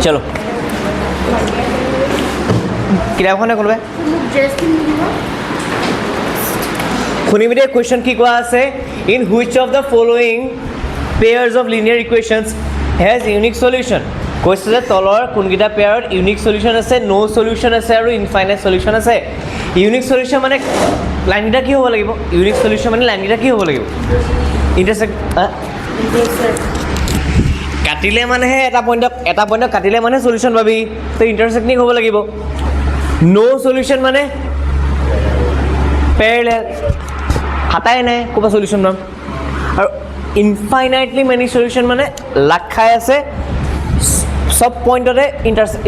चलो কিতাপখনে কোনোবা শুনিবি দে কুৱেশ্যন কি কোৱা আছে in which of the following pairs of linear equations has unique solution কৈছে যে তলৰ কোনকেইটা পেয়াৰত ইউনিক সলিউশ্যন আছে নো সলিউশ্যন আছে আৰু ইনফাইনাইট সলিউশ্যন আছে ইউনিক সলিউশ্যন মানে লাইনকেইটা কি হ'ব লাগিব ইউনিক সলিউশ্যন মানে লাইনকেইটা কি হ'ব লাগিব ইণ্টাৰসেক্ট কাটিলে মানেহে এটা পইণ্টত কাটিলে মানে সলিউশ্যন পাবি তো ইণ্টাৰসেক্টিং হ'ব লাগিব নো সলিউশ্যন মানে পেৰেলেল হাতাই নাই ক'ৰপৰা সলিউশ্যন পাম আৰু ইনফাইনাইটলি মেনি সলিউশ্যন মানে লাগ খাই আছে সব পইণ্টতে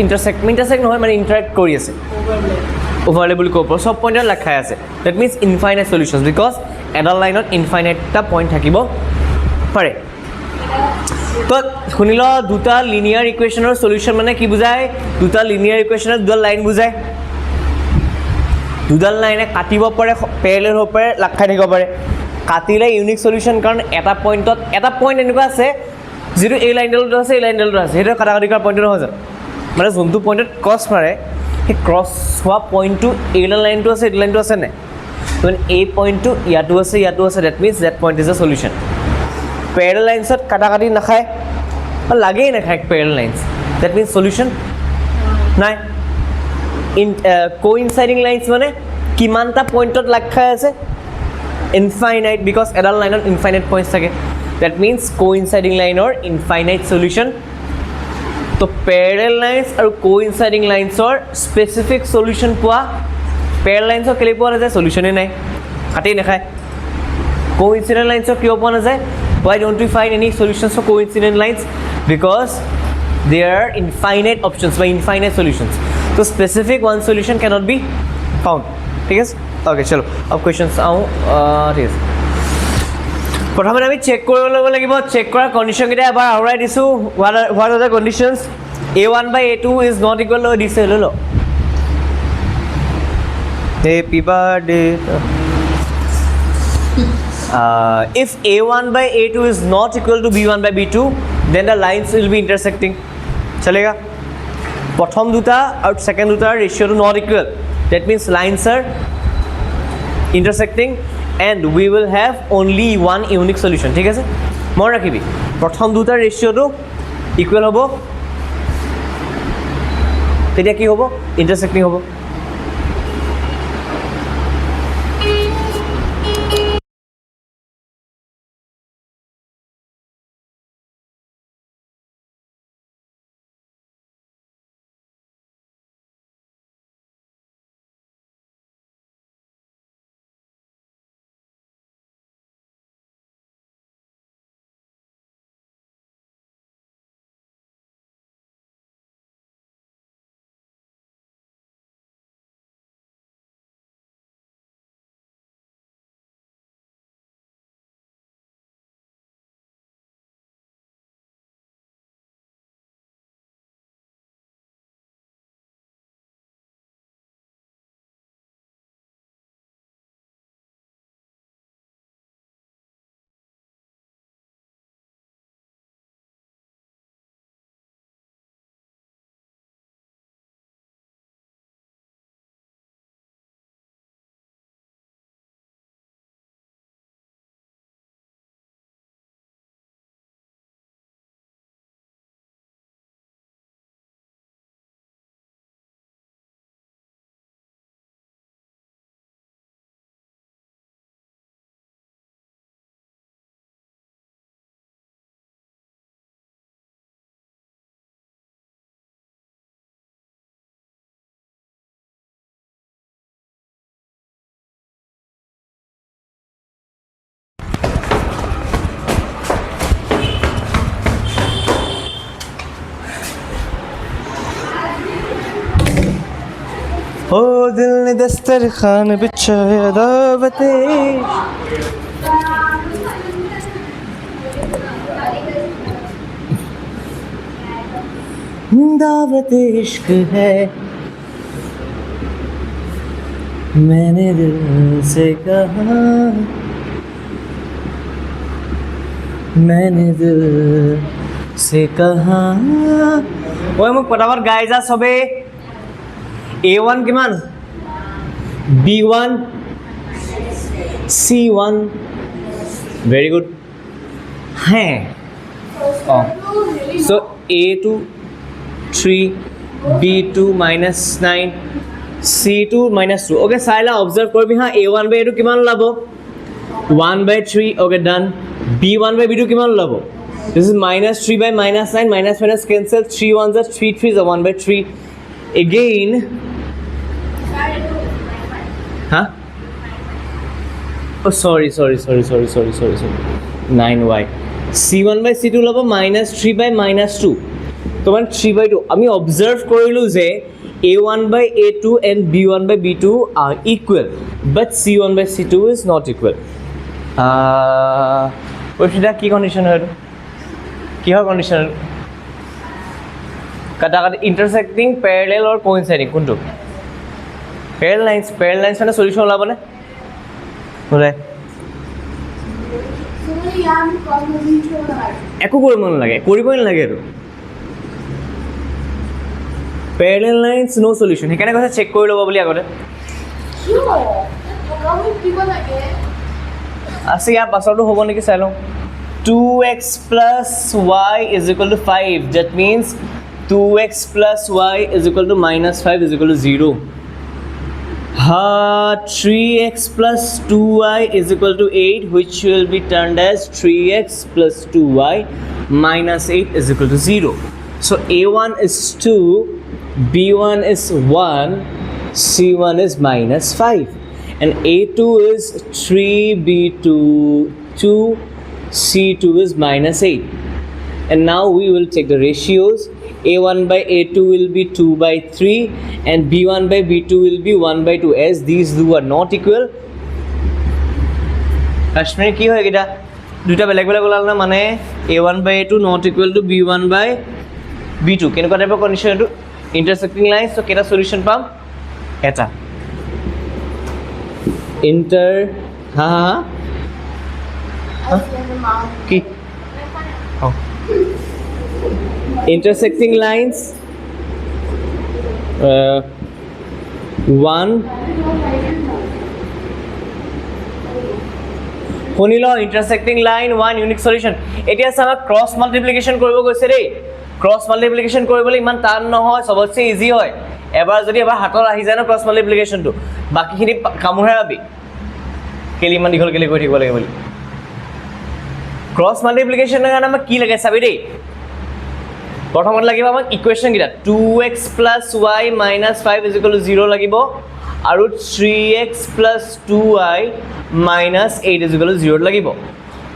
ইণ্টাৰসেক্ট নহয় মানে ইণ্টাৰেক্ট কৰি আছে ওভাৰলে বুলি ক'ব পাৰোঁ সব পইণ্টত লাগ খাই আছে that means infinite solution because এডাল লাইনত ইনফাইনাইটটা পইণ্ট থাকিব পাৰে তো শুনি ল দুটা লিনিয়াৰ ইকুৱেশ্যনৰ সলিউশ্যন মানে কি বুজায় দুটা লিনিয়াৰ ইকুৱেশ্যনৰ দুডাল লাইন বুজায় দুডাল লাইনে কাটিব পাৰে পেৰেলেল হ'ব পাৰে লাগ খাই থাকিব পাৰে কাটিলে ইউনিক সলিউশ্যন কাৰণ এটা পইণ্ট এনেকুৱা আছে যিটো এই লাইনডালটো আছে এই লাইনডালটো আছে সেইটো কাটাকাটি কৰা পইণ্টটো নহয় জানো মানে যোনটো পইণ্টত ক্ৰছ মাৰে সেই ক্ৰছ হোৱা পইণ্টটো এইডাল লাইনটো আছে এইটো লাইনটো আছে নাই মানে এই পইণ্টটো ইয়াতো আছে that means that point is a solution parallel লাইনছত কাটাকাটি নাখায় বা লাগেই নাখায় parallel lines that means solution নাই কোইনচাইডিং লাইনছ মানে কিমানটা পইণ্টত লাগ খাই আছে ইনফাইনাইট বিকজ এডাল লাইনত ইনফাইনাইট পইণ্টছ থাকে ডেট মিনছ কোইনচাইডিং লাইনৰ ইনফাইনাইট সলিউশ্যন তো পেৰেলেল লাইনছ আৰু কোইনচাইডিং লাইনছৰ স্পেচিফিক সলিউশ্যন পোৱা পেৰেলেল লাইনছৰ কেলৈ পোৱা নাযায় সলিউশ্যনেই নাই কাটেই নাখায় কোইনচিডেণ্ট লাইনছৰ কিয় পোৱা নাযায় why don't we find any solutions for coincident lines because there are infinite options by infinite solutions so specific one solution cannot be found ठीक है okay चलो अब questions आऊँ ठीक है प्रथमे আমি চেক কৰিব লাগিব চেক কৰা কন্ডিশন কেইটা এবাৰ আউৰাই দিছো what are the conditions a1 by a2 is not equal to দিছে ললো happy birthday if a1 by a2 is not equal to b1 by b2 then the lines will be intersecting chalega prothom duta aur second duta ratio to not equal that means lines are intersecting and we will have only one unique solution thik ase mon rakhibi prothom duta ratio to equal hobo tetia ki hobo intersecting hobo ओ दिल ने दस्तरखान बिछाया दावते दावत इश्क है मैंने दिल से कहा मैंने दिल से कहा ওই মোক পটাপট গাই যা সবে A1 কিমান B1 C1 very good হ্যাঁ so A2 3 B2 minus 9 C2 minus 2 okay saila observe korbi ha A1 by A2 kiman labo 1 by 3 okay done B1 by B2 kiman labo this is minus 3 by minus 9 minus minus cancel 3 ones are 3 3s are 1 by 3 again huh oh sorry 9y C1 by C2 labo minus 3 by minus 2 so 3 by 2 আমি observe korilu je A1 by A2 and B1 by B2 are equal but C1 by C2 is not equal ওইটা কি condition হয় কি হয় condition কাটাকাটি intersecting parallel or coinciding কোনটো parallel lines মানে solution ওলাবনে ওলাই একো কৰিব নালাগে কৰিবই নালাগে আৰু parallel lines no solution হেকানে কথা চেক কৰি লব বুলি আগতে আছে ইয়াৰ পাছৰটো হ'ব নেকি চাই লওঁ 2x plus y is equal to 5 that means 2x plus y is equal to minus 5 is equal to 0 3x plus 2y is equal to 8 which will be turned as 3x plus 2y minus 8 is equal to 0 so A1 is 2 B1 is 1, C1 is minus 5 and A2 is 3, B2 2, C2 is minus 8 and now we will take the ratios A1 by A2 will be 2 by 3 and B1 by B2 will be 1 by 2 as these two are not equal Kashmir ki hoye gita duita beleg beleg olal na mane A1 by A2 not equal to B1 by B2 kenko type of condition to intersecting lines so keta solution pam eta ki oh intersecting lines 1 শুনিলো intersecting line 1 unique solution এতিয়া সামা cross multiplication কৰিব গৈছে ৰে cross multiplication কৰিবলৈ ইমান টান নহয় সবতছে easy হয় এবাৰ যদি এবাৰ হাতৰ আহি যায় না ক্রস মাল্টিপ্লিকেশন টো বাকিখিনি কামুৰাই আবি কেলি মান দিঘল কেলি কৈ থাকিব লাগে বুলি ক্রস মাল্টিপ্লিকেশনৰ কাৰণে আমাক কি লাগে চাবি দেই প্ৰথমত লাগিব আমাক ইকুৱেশ্যন কিটা 2x y minus 5 is equal to 0 লাগিব আৰু 3x plus 2y minus 8 is equal to 0 লাগিব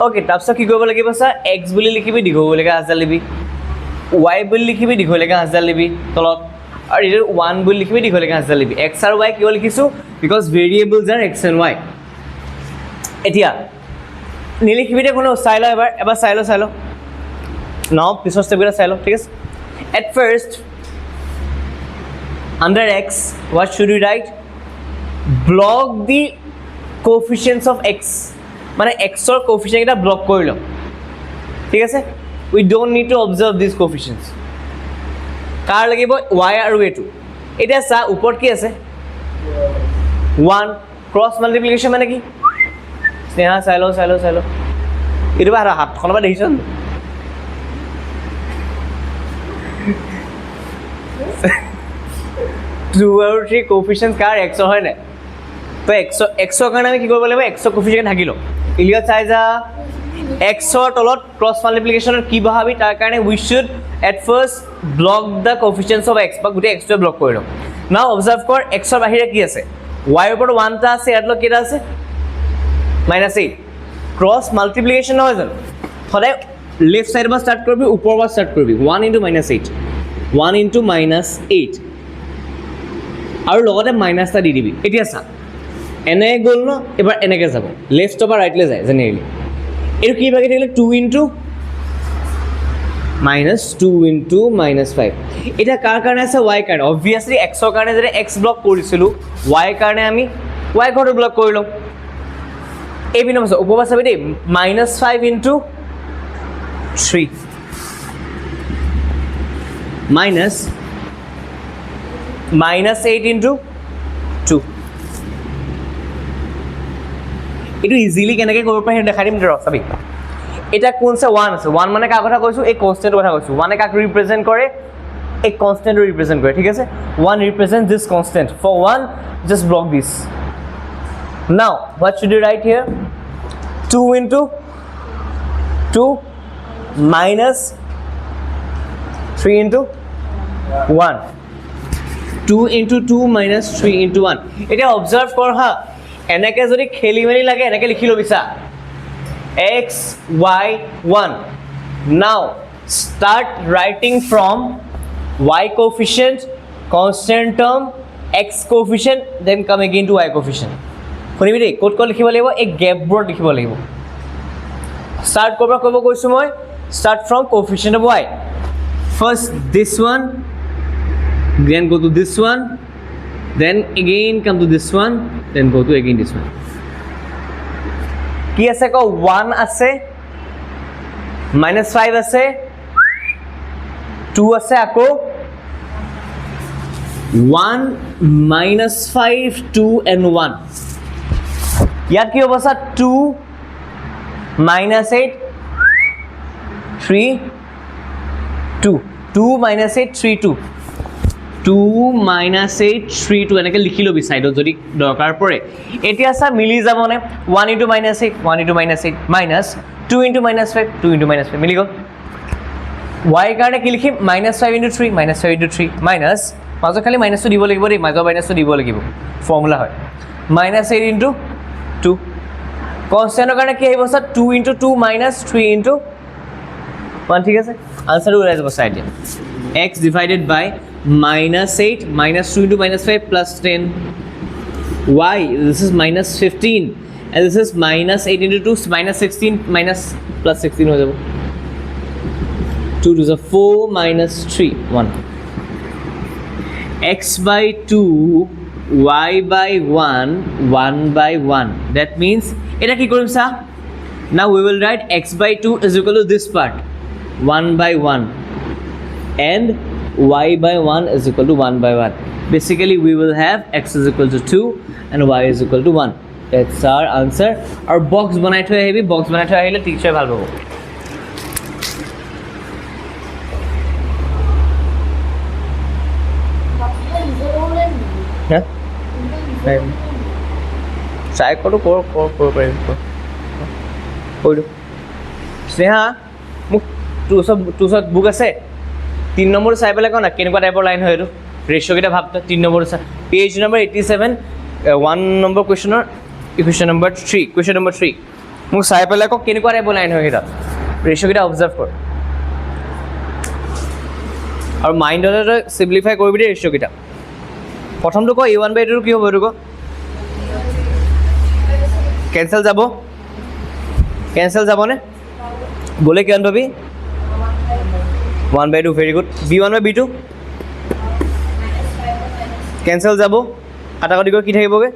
ওকে তাৰপিছত কি কৰিব লাগিব স্যাৰ x বুলি লিখিবি দীঘলৈকে আজা লিবি y বুলি লিখিবি দীঘলৈকে আজা লিবি তলত আৰু ইটো 1 বুলি লিখিবি দীঘলৈকে আজা লিবি x আৰু y কিয় লিখিছো because variables are x and y এতিয়া নিলিখিবি দে কোনো চাই ল এবাৰ চাই ল নাও পিছৰ স্টেপটা চাই ল ঠিক আছে at first under x what should we write block the coefficients of x মানে x or coefficient এটা ব্লক কৰি ল ঠিক আছে we don't need to observe these coefficients কাৰ লাগিব y আৰু a2 এটা সা উপৰ কি আছে 1 cross multiplication মানে কি স্নেহা চাই ল ইটো বাৰ হাত খনবা দেখিছন 2 আৰু 3 coefficients কাৰ x হয় না তো x কাৰণে আমি কি কৰিব লাগিব x coefficient থাকিলো ক্লিয়াৰ চাই যা x তলত ক্রস মাল্টিপ্লিকেশনৰ কি বহাবি তাৰ কাৰণে we should at first block the coefficients of x বা গুটে x টো ব্লক কৰি লম নাও অবজার্ভ কৰ x ৰ বাহিৰে কি আছে y ৰ ওপৰত 1 টা আছে ইয়াত কেটা আছে -8 ক্রস মাল্টিপ্লিকেশন নহয় জানো সদায় লেফট সাইড বা স্টার্ট কৰবি ওপৰ বা স্টার্ট কৰবি 1 into -8 আৰু লগতে মাইনাস টা দি দিবি এতিয়া চা এনে গল ন এবাৰ এনেকে যাব লেফট বা ৰাইট লে যায় জেনেৰেলি এটো কি ভাগে থাকিলে 2 into -5 এটা কাৰ কাৰণে আছে y কাৰণে obviously x ৰ কাৰণে যদি x ব্লক কৰিছিলো y কাৰণে আমি y ঘৰটো ব্লক কৰিলো এই বিনম আছে উপবাস হবে দেই -5 into 3 minus minus 8 into 2. এইটো ইজিলি কেনেকৈ কৰিব পাৰি সেইটো দেখাই দিম ৰ চাবি এটা কোন আছে 1 আছে 1 মানে কাৰ কথা কৈছো এই কনস্ট্যান্টৰ কথা কৈছো 1 এ কাক ৰিপ্ৰেজেন্ট কৰে এই কনস্ট্যান্ট ৰিপ্ৰেজেন্ট কৰে ঠিক আছে 1 represents this constant for 1 just block this now what should you write here 2 into 2 minus 3 into 1 2 into 2 minus 3 into 1 এটা অবজার্ভ কৰ হা এনেকে যদি খেলি মেলি লাগে এনেকে লিখি লবিছা x y 1 now start writing from y coefficient constant term x coefficient then come again to y coefficient শুনিবি দেই কোড কোড লিখিব লাগিব এই গ্যাপ বোৰ্ড লিখিব লাগিব start কৰবা কৰিব কৈছো মই start from coefficient of y first this one then go to this one then again come to this one then go to again this one কি আছে ক 1 আছে -5 আছে 2 আছে আকৌ 1 -5 2 and 1 ইয়াত কি হ'ব স্যার 2 -8 3 2 2 -8 3 2 2 -8 3 2 এনেকৈ লিখি লবি সাইডত যদি দৰকাৰ পৰে এতিয়া সা মিলি যাবনে 1 into -8 1 into -8 minus 2 into -5 2 into -5 মিলি গল y কাৰণে কি লিখিম -5 into 3 -5 into 3 minus মাজত খালি মাইনাস দিব লাগিব দেই মাজত মাইনাস দিব লাগিব ফৰ্মুলা হয় -8 into 2 কনস্ট্যান্টৰ কাৰণে কি আহিব স্যার 2 into 2 minus 3 into 1 ঠিক আছে আনসার ওলাই যাব side x divided by -8 -2 into -5 plus 10 y this is -15 and this is -8 into 2 -16 minus plus 16 ho jabo 2 to the 4 minus 3 1 x by 2 y by 1 1 by 1 that means eta ki korim sa now we will write x by 2 is equal to this part 1 by 1 and y by 1 is equal to 1 by 1 basically we will have x is equal to 2 and y is equal to 1 that's our answer our box banai thoi ahibi box banai thoi ahile teacher bhal pabo ha try koro kor pare sneha muk tu sab book ase 3 number চাই পেলাই কোনা কেনেকুৱা টাইপৰ line হয় এটো ratio কেটা ভাবতা 3 number page number 87 1 number কোৱেশ্চনৰ ইকুৱেশ্যন নম্বৰ 3 কোৱেশ্চন নম্বৰ 3 মোক চাই পেলাই কো কেনেকুৱা টাইপৰ লাইন হয় এটা ৰেশিও কেটা অবজাৰ্ভ কৰ আৰু মাইণ্ডত সিম্পলিফাই কৰিবি দে ৰেশিও কেটা প্ৰথমটো ক a1/2 কি হ'ব এটো ক কেনসেল যাবনে গলে কিমান পাবি 1/2 very good b1 by b2 cancel যাব কাটাকাটি কি থাকিবগে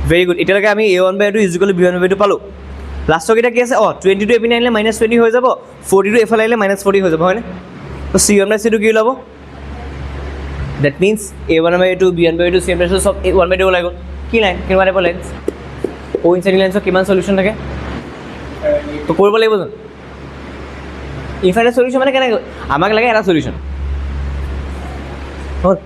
very good এতিয়ালৈকে আমি a1/2 b1/2 পালো লাষ্টৰ কিটা কি আছে 22 এপিনে আনিলে -20 হৈ যাব 42 এফালে আনিলে -40 হৈ যাব হয়নে তো c1/c2 কি ওলাব that means a1/2 b1/2 c1/2 সব 1/2 ওলাই গল কি লাইন কিমান টাইপৰ লাইন কোইনসাইডিং লাইনছৰ কিমান সলিউশন থাকে তো কৰিব লাগিব জানো ইনফাইনাইট সলিউশন মানে কেনে আমাক লাগে এটা সলিউশন হল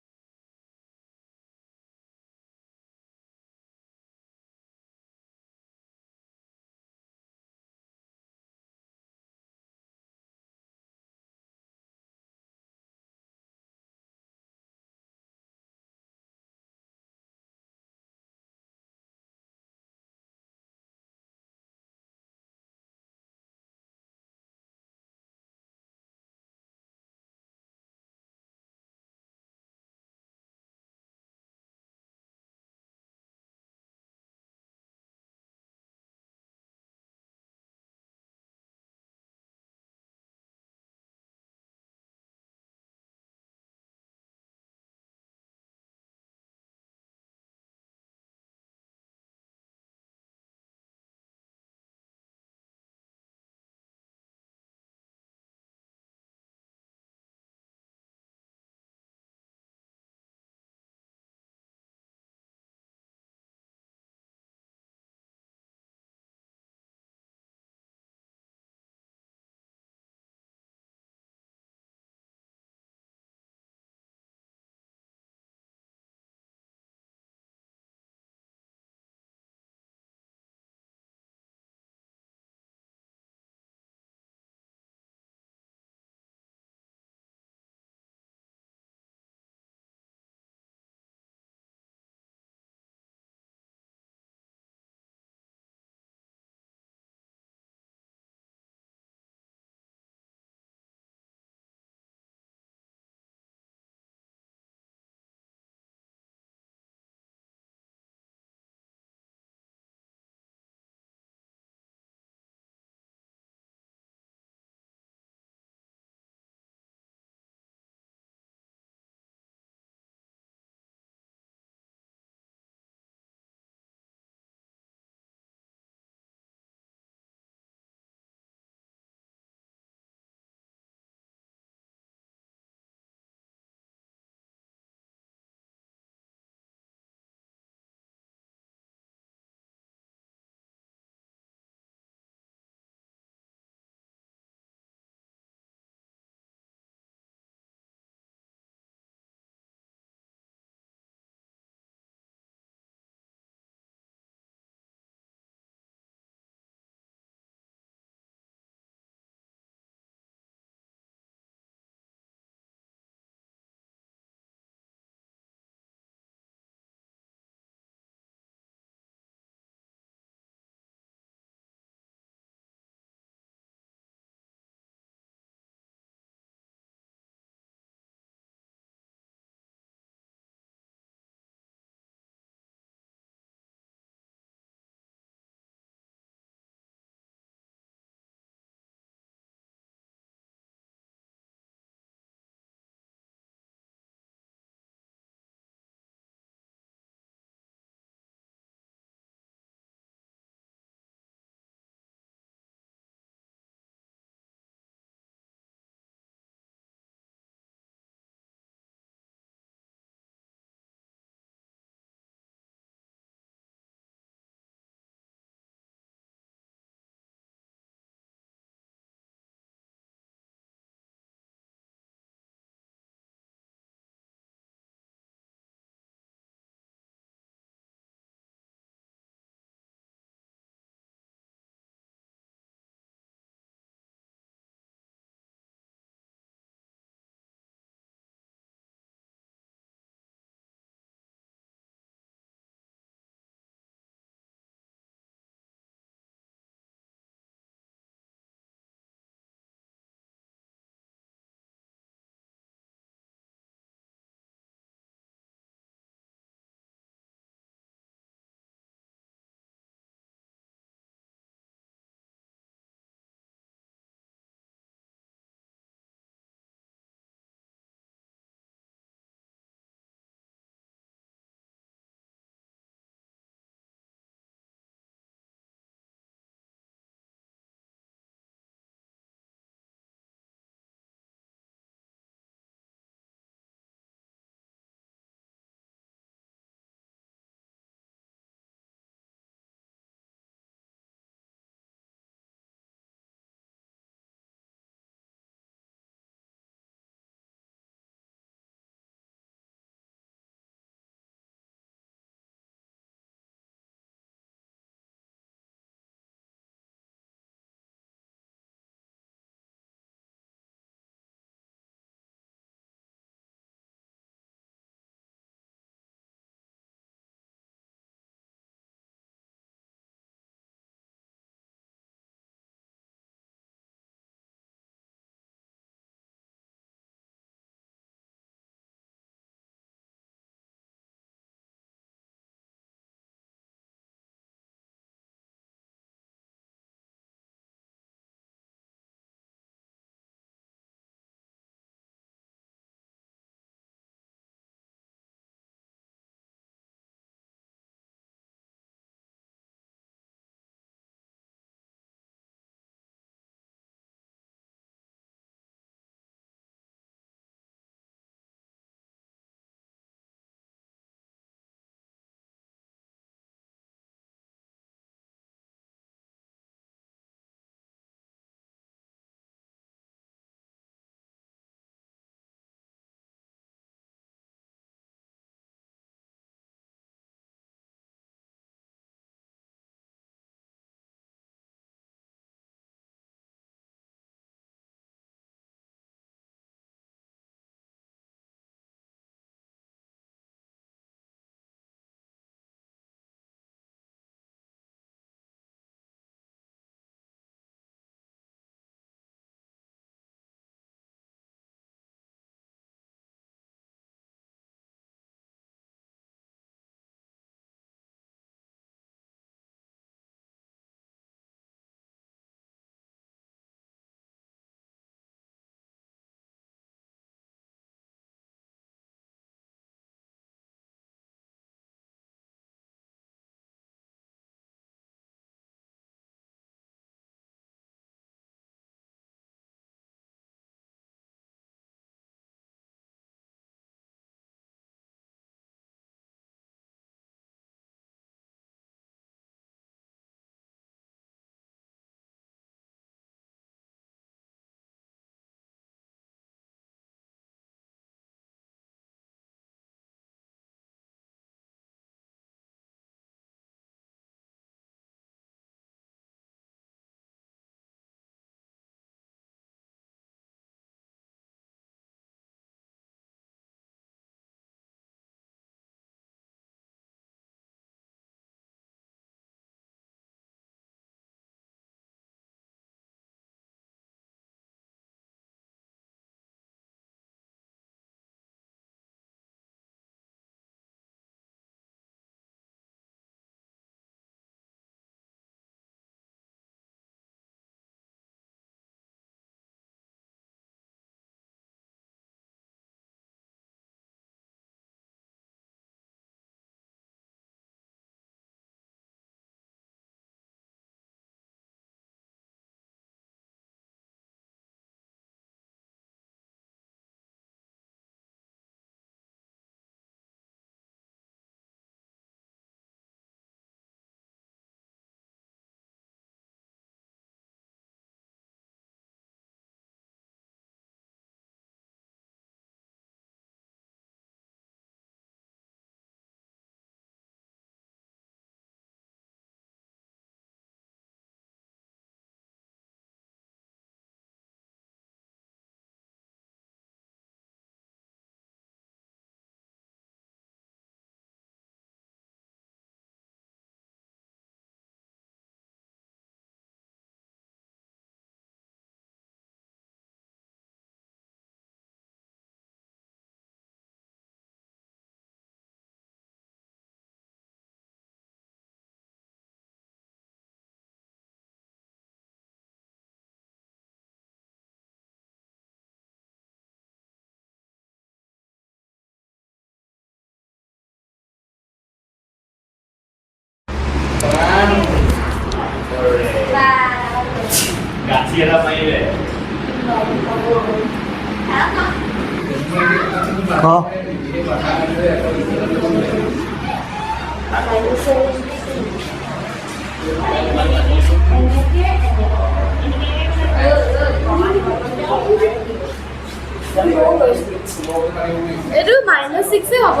এইটো -6 হ'ব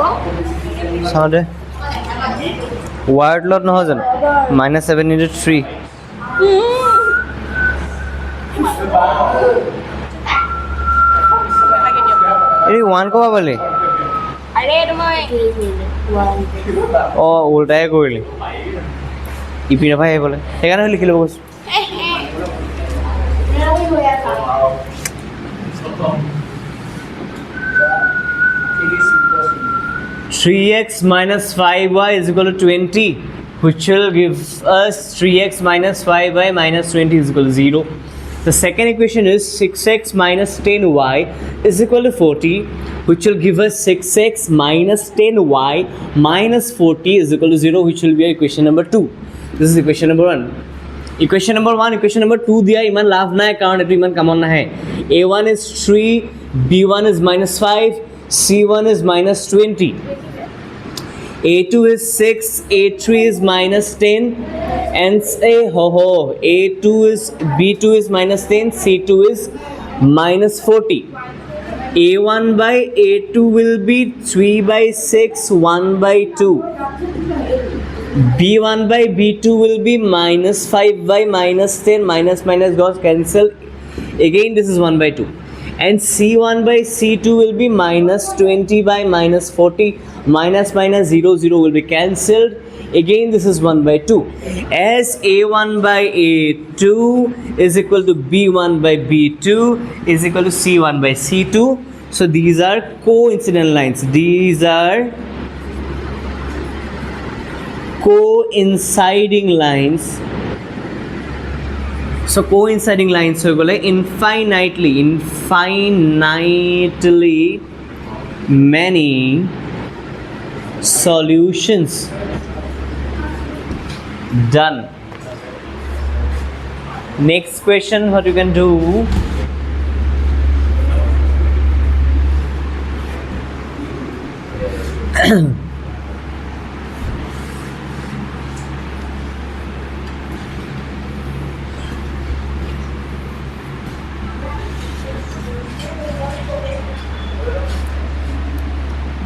চাওঁ দে ৱাৰ্ড লগত নহয় জানো -7 into 3 এই 1 ক'ব পালি আৰে এইটো মই অঁ উল্টাই কৰিলি ইপিনৰ পৰা আহিবলৈ সেইকাৰণে লিখি ল'ব কৈছোঁ 3x minus 5y is equal to 20, which will give us 3x minus 5y minus 20 is equal to 0. The second equation is 6x minus 10y is equal to 40, which will give us 6x minus 10y minus 40 is equal to 0, which will be equation number 2. This is equation number 1. Equation number 1, equation number 2 दिया इमान लाभ ना है कारण इतना इमान कमन ना है. A1 is 3, B1 is minus 5, C1 is minus 20. A2 is 6, A3 is minus 10, and A2 is B2 is minus 10, C2 is minus 40. A1 by A2 will be 3 by 6, 1 by 2. B1 by B2 will be minus 5 by minus 10, minus got cancelled. Again this is 1 by 2. And C1 by C2 will be minus 20 by minus 40, minus 0 will be cancelled. Again this is 1 by 2. As A1 by A2 is equal to B1 by B2 is equal to C1 by C2. So these are coincident lines. These are coinciding lines. So coinciding lines ho gole infinitely many solutions done. Next question, what you can do,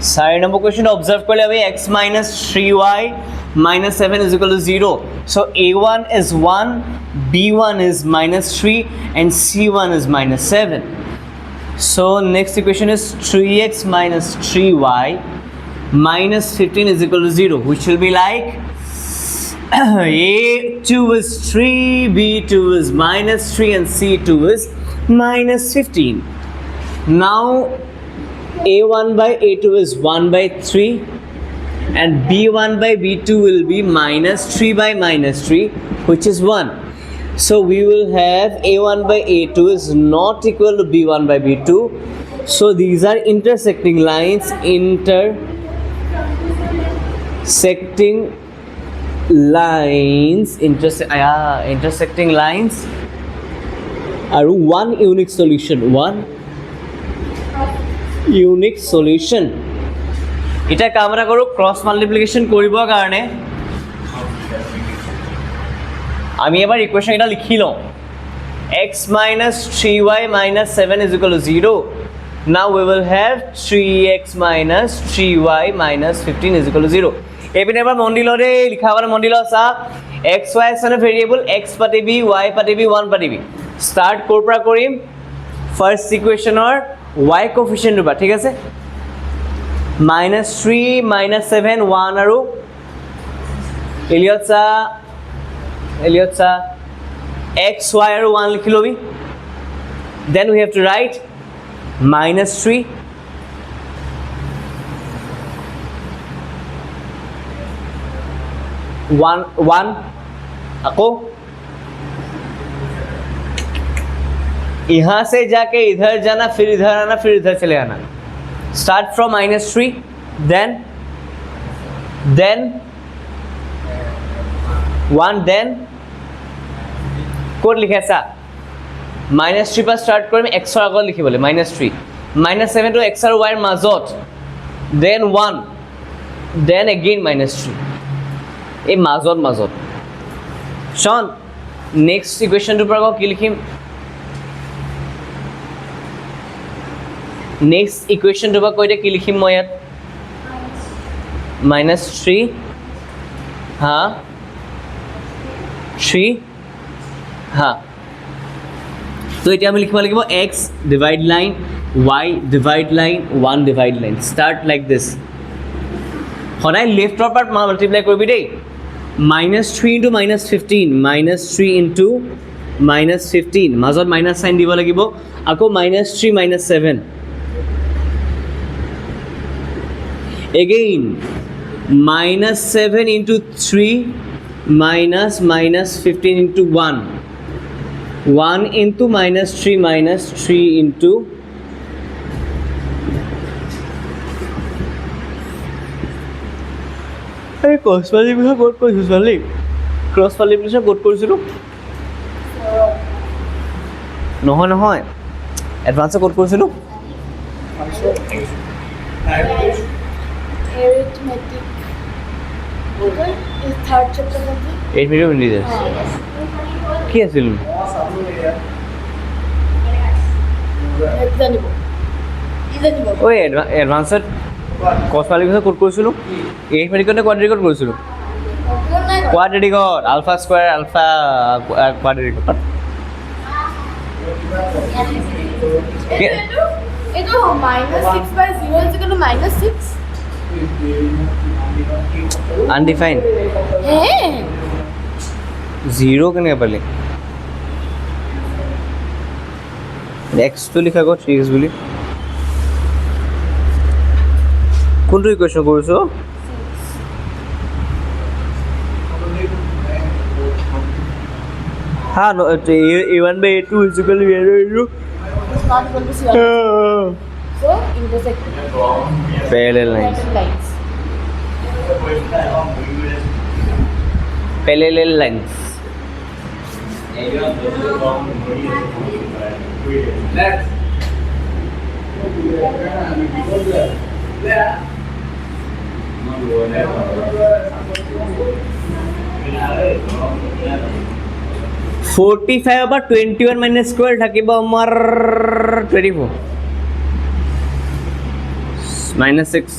Sorry, number question observe kore abhi x minus 3y minus 7 is equal to 0. So A1 is 1, B1 is minus 3 and C1 is minus 7. So next equation is 3x minus 3y minus 15 is equal to 0, which will be like A2 is 3, B2 is minus 3 and C2 is minus 15. Now A1 by A2 is 1 by 3 and B1 by B2 will be minus 3 by minus 3, which is 1. So we will have A1 by A2 is not equal to B1 by B2. So these are intersecting lines, intersecting lines are one unique solution. Unique solution. এটা কামরা করো cross multiplication করিবৰ কাৰণে আমি এবাৰ equation এটা লিখি লওঁ x minus 3y minus 7 is equal to 0. Now we will have 3x minus 3y minus 15 is equal to 0. এপিনে এবাৰ মন্দিলৰে লিখাবাৰ মন্দিল আছে x y আছে ভেৰিয়েবল x পাতিবি y পাতিবি 1 পাতিবি স্টার্ট কৰ পৰা কৰিম ফার্স্ট ইকুয়েশনৰ y coefficient দুবা ঠিক আছে minus 3 minus 7 1 আৰু এলিয়টসা x y আৰু 1 লিখি lobby then we have to write minus 3 1 আকৌ यहाँ से जाके इधर जाना फिर इधर आना फिर इधर चले आना start from minus 3 then 1 then code लिखे ऐसा -3 পৰা ষ্টাৰ্ট কৰিম এক্সৰ আগত লিখিবলৈ -3 -7 টো এক্স আৰু y ৰ মাজত দেন 1 দেন এগেইন -3 এই মাজত শন নেক্সট ইকুৱেশ্যনটোৰ পৰা আকৌ কি লিখিম নেক্সট ইকুৱেশ্যনটোৰ পৰা কৈ দে কি লিখিম মই ইয়াত -3 হা 3 হা তো এতিয়া আমি লিখিব লাগিব x divide line y divide line 1 divide line start like দিছ সদায় লেফ্টৰ পৰা মাল্টিপ্লাই কৰিবি দেই -3 ইনটু -15 -3 ইনটু -15 মাজত মাইনাছ চাইন দিব লাগিব আকৌ -3 -7 again -7 into 3 -15 into 1 1 into -3 into এই ক্ৰছ মাল্টিপ্লিকেশ্যন ক'ত কৰিছোঁ ছোৱালী ক্ৰছ মাল্টিপ্লিকেশ্যন ক'ত কৰিছিলোঁ নহয় এডভান্সে ক'ত কৰিছিলোঁ Arithmetic. Okay. Is third chapter complete? 8 minute minutes. কি আছিল ঐ এডভান্সত ক্ৰছ মাল্টিপ্লিকেশ্যন ক'ত কৰিছিলোঁ এৰিথমেটিকত নে কোৱাড্ৰেটিকত কৰিছিলোঁ কোৱাড্ৰেটিকত আলফা স্কোৱাৰ আলফা কোৱাড্ৰেটিকত It is -6/0 is equal to -6. Undefined. Hey. 0 কেনেকৈ পালি x টো লিখা গ'ল 3x বুলি কোনটো ইকুৱেশ্যন কৰিছো হা a1/a2 is equal to a2 It's not equal to C1. So intersect parallel lines parallel lines $45 about 21 minus square থাকিব আমাৰ 24 minus 6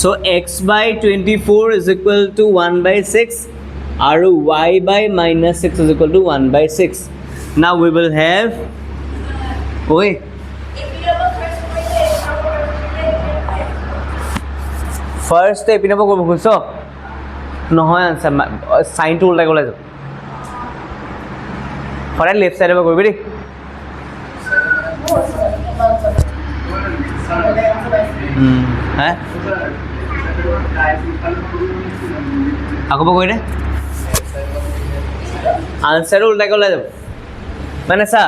so x by 24 is equal to 1/6 and y by -6 is equal to 1/6 now we will have oi first epine pa korbo khulso নহয় answer sign two উল্টা গলে যাব সদায় left সাইডৰ পৰা কৰিবি দেই হা আকৌ পৰা কৰি দে আনসাৰো উল্টা গলে যাব মানে চা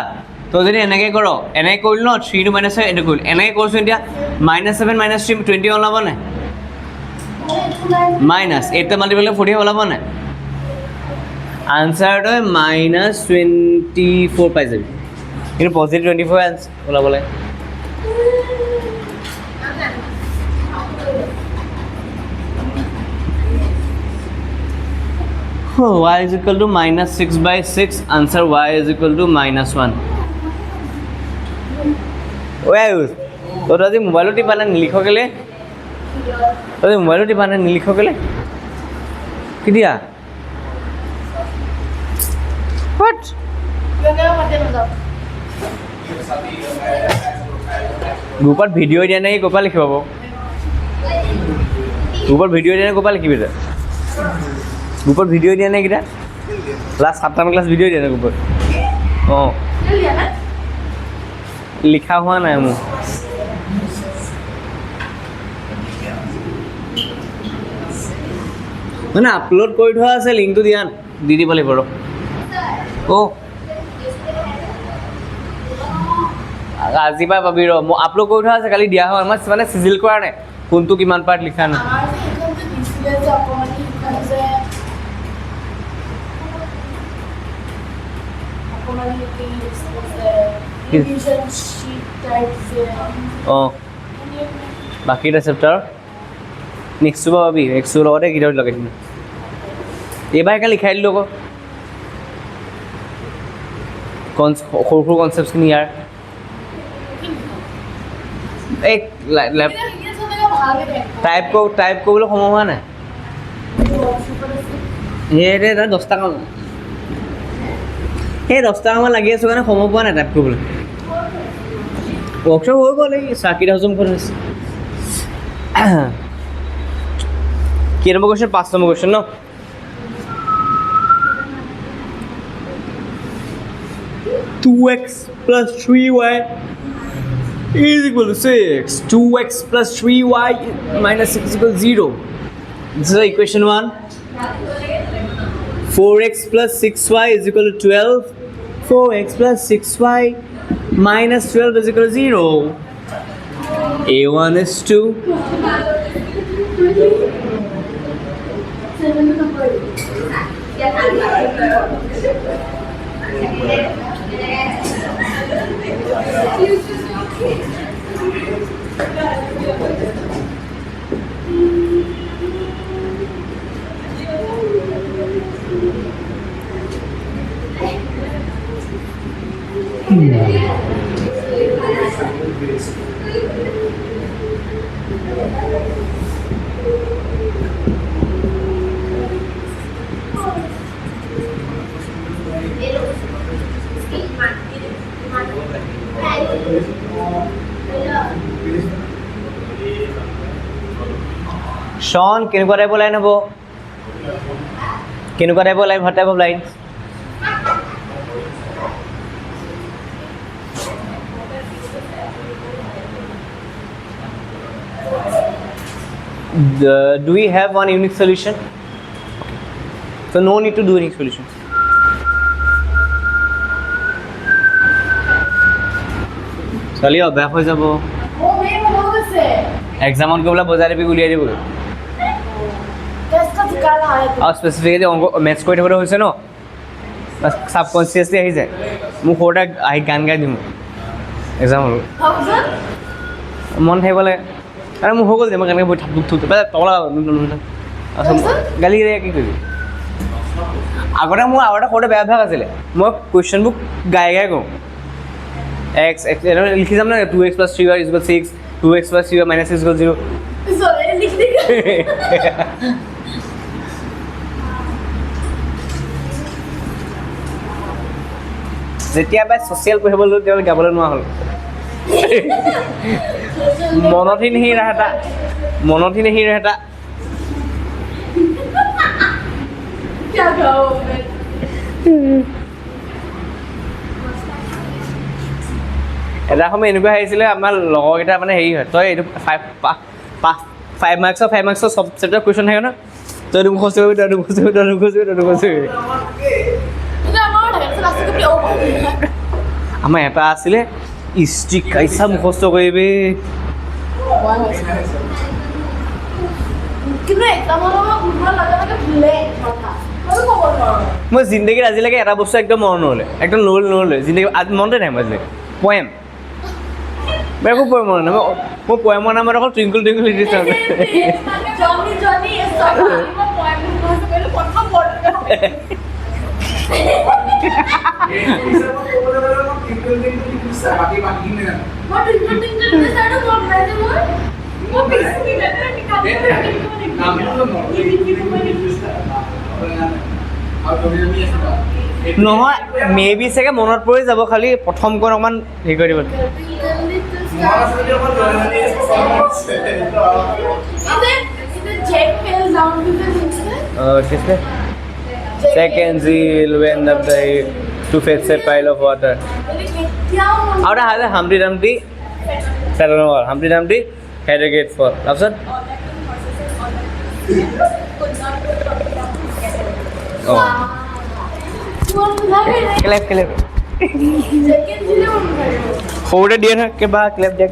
তই যদি এনেকৈ কৰ এনেকৈ কৰিল ন 3 to -7 এনেকৈ কৰিল এনেকৈ কৰিছোঁ এতিয়া -7 -3 21 ওলাব নাই minus 8 তে মাল্টিপ্লাই 40 ওলাব না আনসারটো -24 পাই যাবি কিন্তু পজিটিভ 24 আনসার ওলাব লাগে y is equal to -6/6 answer y is equal to -1 ওই আয়ুষ তোর আজি মোবাইলত টিপা না লিখো গেলে তোর মোবাইলত টিপা না লিখো গেলে কি দিয়া what গ্ৰুপত ভিডিঅ' দিয়া নাই ক'পা লিখিব পাব গ্ৰুপত ভিডিঅ' দিয়া নাই ক'পা লিখিবি তই গ্ৰুপত ভিডিঅ' দিয়া নাই কেইটা লাষ্ট 7টা ক্লাছ ভিডিঅ' দিয়া নাই গ্ৰুপত অঁ লিখা হোৱা নাই মোৰ মানে আপলোড কৰি থোৱা আছে লিংকটো দিয়া দি দিব লাগিব ৰ অ' আজি পৰা পাবি ৰ মই আপলোড কৰি থোৱা আছে কালি দিয়া হয় মই মানে চিজিল কৰা নাই কোনটো কিমান পাৰ্ট লিখা নাই Division sheet types. অঁ বাকীটা চেপ্টাৰ নেক্সটটো পাবি নেক্সটটোৰ লগতে কিতাপ লগাই দিম এইবাৰ একে লিখাই দিলোঁ আকৌ সৰু সৰু কনচেপ্টখিনি ইয়াৰ এই টাইপ কৰিবলৈ সময় হোৱা নাই সেই 10 টাকা সেই 10 টাকামান লাগি আছোঁ কাৰণে সময় পোৱা নাই টাইপ কৰিবলৈ ৱৰ্কশ্বপ হৈ গ'ল এই চাকিত হজমখন হৈছে কি নম্বৰ কুৱেশ্যন 5 নম্বৰ কুৱেশ্যন ন (2x plus 3y is equal to 6. 2x plus 3y minus 6 is equal to 0. This is equation 1. 4x plus 6y is equal to 12. 4x plus 6y minus 12 is equal to 0. A1 is 2. Sean, কেনেকুৱা টাইপৰ line হ'ব কেনেকুৱা টাইপৰ line what type of lines do we have one unique solution so no need to do unique solution চলি অভ্যাস হৈ যাব এক্সামত গৈ পেলাই বজাই দিবি উলিয়াই দিব আৰু স্পেচিফিকেলি অংক মেথছ কৰি থাকোঁতে হৈছে ন ছাবকনচিয়াছলি আহি যায় মোক সৰুতে আহি গান গাই দিম এক্সাম হ'ল মন থাকিব লাগে আৰু মোৰ হৈ গ'ল যে মই গান গাই বহি থাক তলা গালি কি কৰিবি আগতে মোৰ আৰু এটা সৰুতে বেয়া অভ্যাস আছিলে মই কুৱেশ্যন বুক গাই গাই কওঁ x লিখি যাম না 2x plus 3y is equal to 6 2x plus 3y minus 6 is equal to 0 যেতিয়া বাই ছ'চিয়েল পঢ়িবলৈ লৈ তেওঁ গাবলৈ নোৱাৰা হ'ল মনতহি নেহি ৰাহেতা এটা সময় এনেকুৱা আহিছিলে আমাৰ লগৰকেইটা মানে হেৰি হয় তই এইটো 5 মাৰ্কছৰ চব চেপ্টাৰ কুৱেশ্যন থাকে ন তই এইটো মুখস্থ কৰিবি আমাৰ এটা আছিলে ইষ্টিক কাইছা মুখস্থ কৰিবি মই জিন্দগীত আজিলৈকে এটা বস্তু একদম মনত নহ'লে একদম নহ'লে জিন্দগী মনতে নাই মই আজিলৈকে পয়েম মই একো পয়েম মনত নাই মোৰ পয়েমৰ নামত অকল টুইংকল টুইংকল লিখিছোঁ নহয় মে বি চাগে মনত পৰি যাব খালি প্ৰথমকণ অকণমান হেৰি কৰি দিব Second zeal when up the to fetch a pile of water. Out of Humpty Dumpty, Humpty Dumpty had a gate for. After? Oh. Clap. Hold it dear के बाद clap दे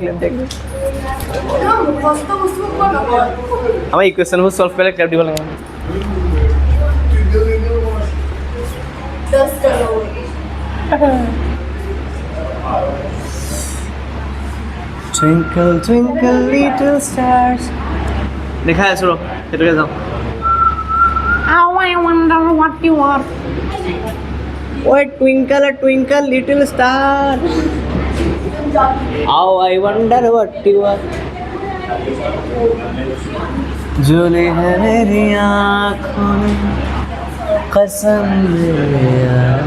हमें इक्वेशन को सॉल्व पहले clap दिवा लगा 10 crore Twinkle twinkle little stars. দেখাই আছো ৰ এটোকে যাও How I wonder what you are. Oh twinkle little star. How I wonder what you are. झूले है मेरी आँखों में कसम मेरे यार.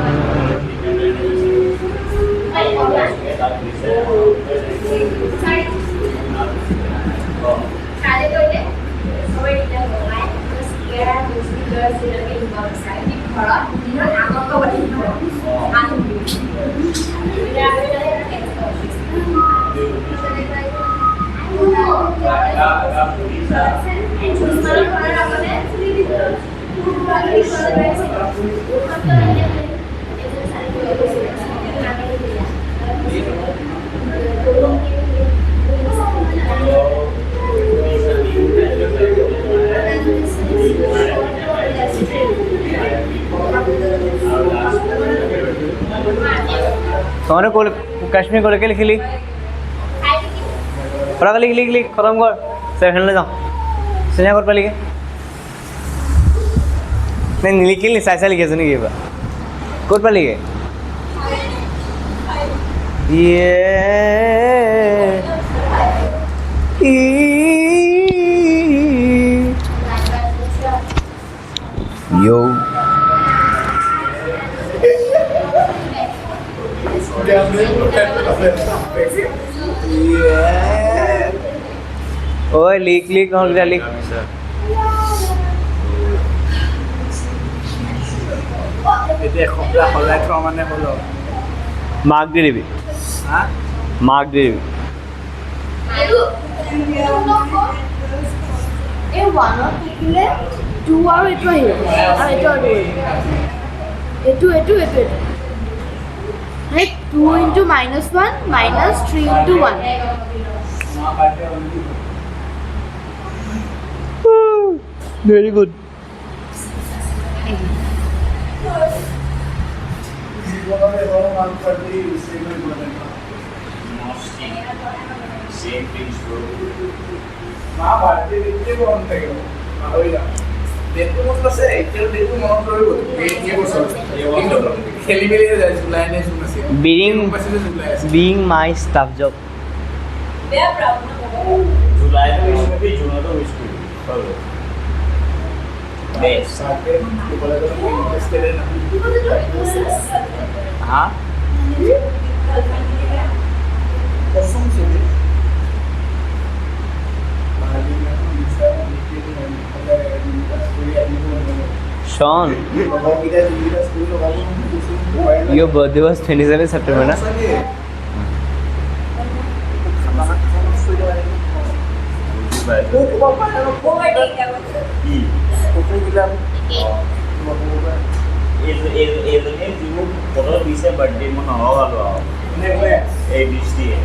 তোমারে কোলে কাশ্মীর কোলে কে লিখলি পড়া লিখ লিখ লিখ খতম কর সেভেন ले যাও সিনা কর পালিকে नहीं लिखिल नहीं साइसा लिखे सुनी ये कोट पालिके ये यो ओए लिख लिख और लिख এটা এসপ্তাহ সলাই থোৱা মানে হলো মাৰ্ক দি দিবি হা মাৰ্ক দি দিবি এই ওৱানত থাকিলে 2 আৰু এইটো আহিব আৰু এইটো মানে 2 into -1 minus 3 into 1 very good Same things bro. মা বাড়িতে দেখতে মন থাকে না হইলা দেখতে মন আছে এটা দেখতে মন করব এই বছর কিন্তু খেলি মেলি যায় লাইনে শুনছে being my staff job जुलाई में विश में भी जून तो विश करो बेस साथे बोले तो इन्वेस्ट करे ना हाँ कसम से Sean your birthday was 27 September na এজনে যিবোৰ ফটো দিছে বাৰ্থডে মই নলগালো আৰু এই বৃষ্টিয়ে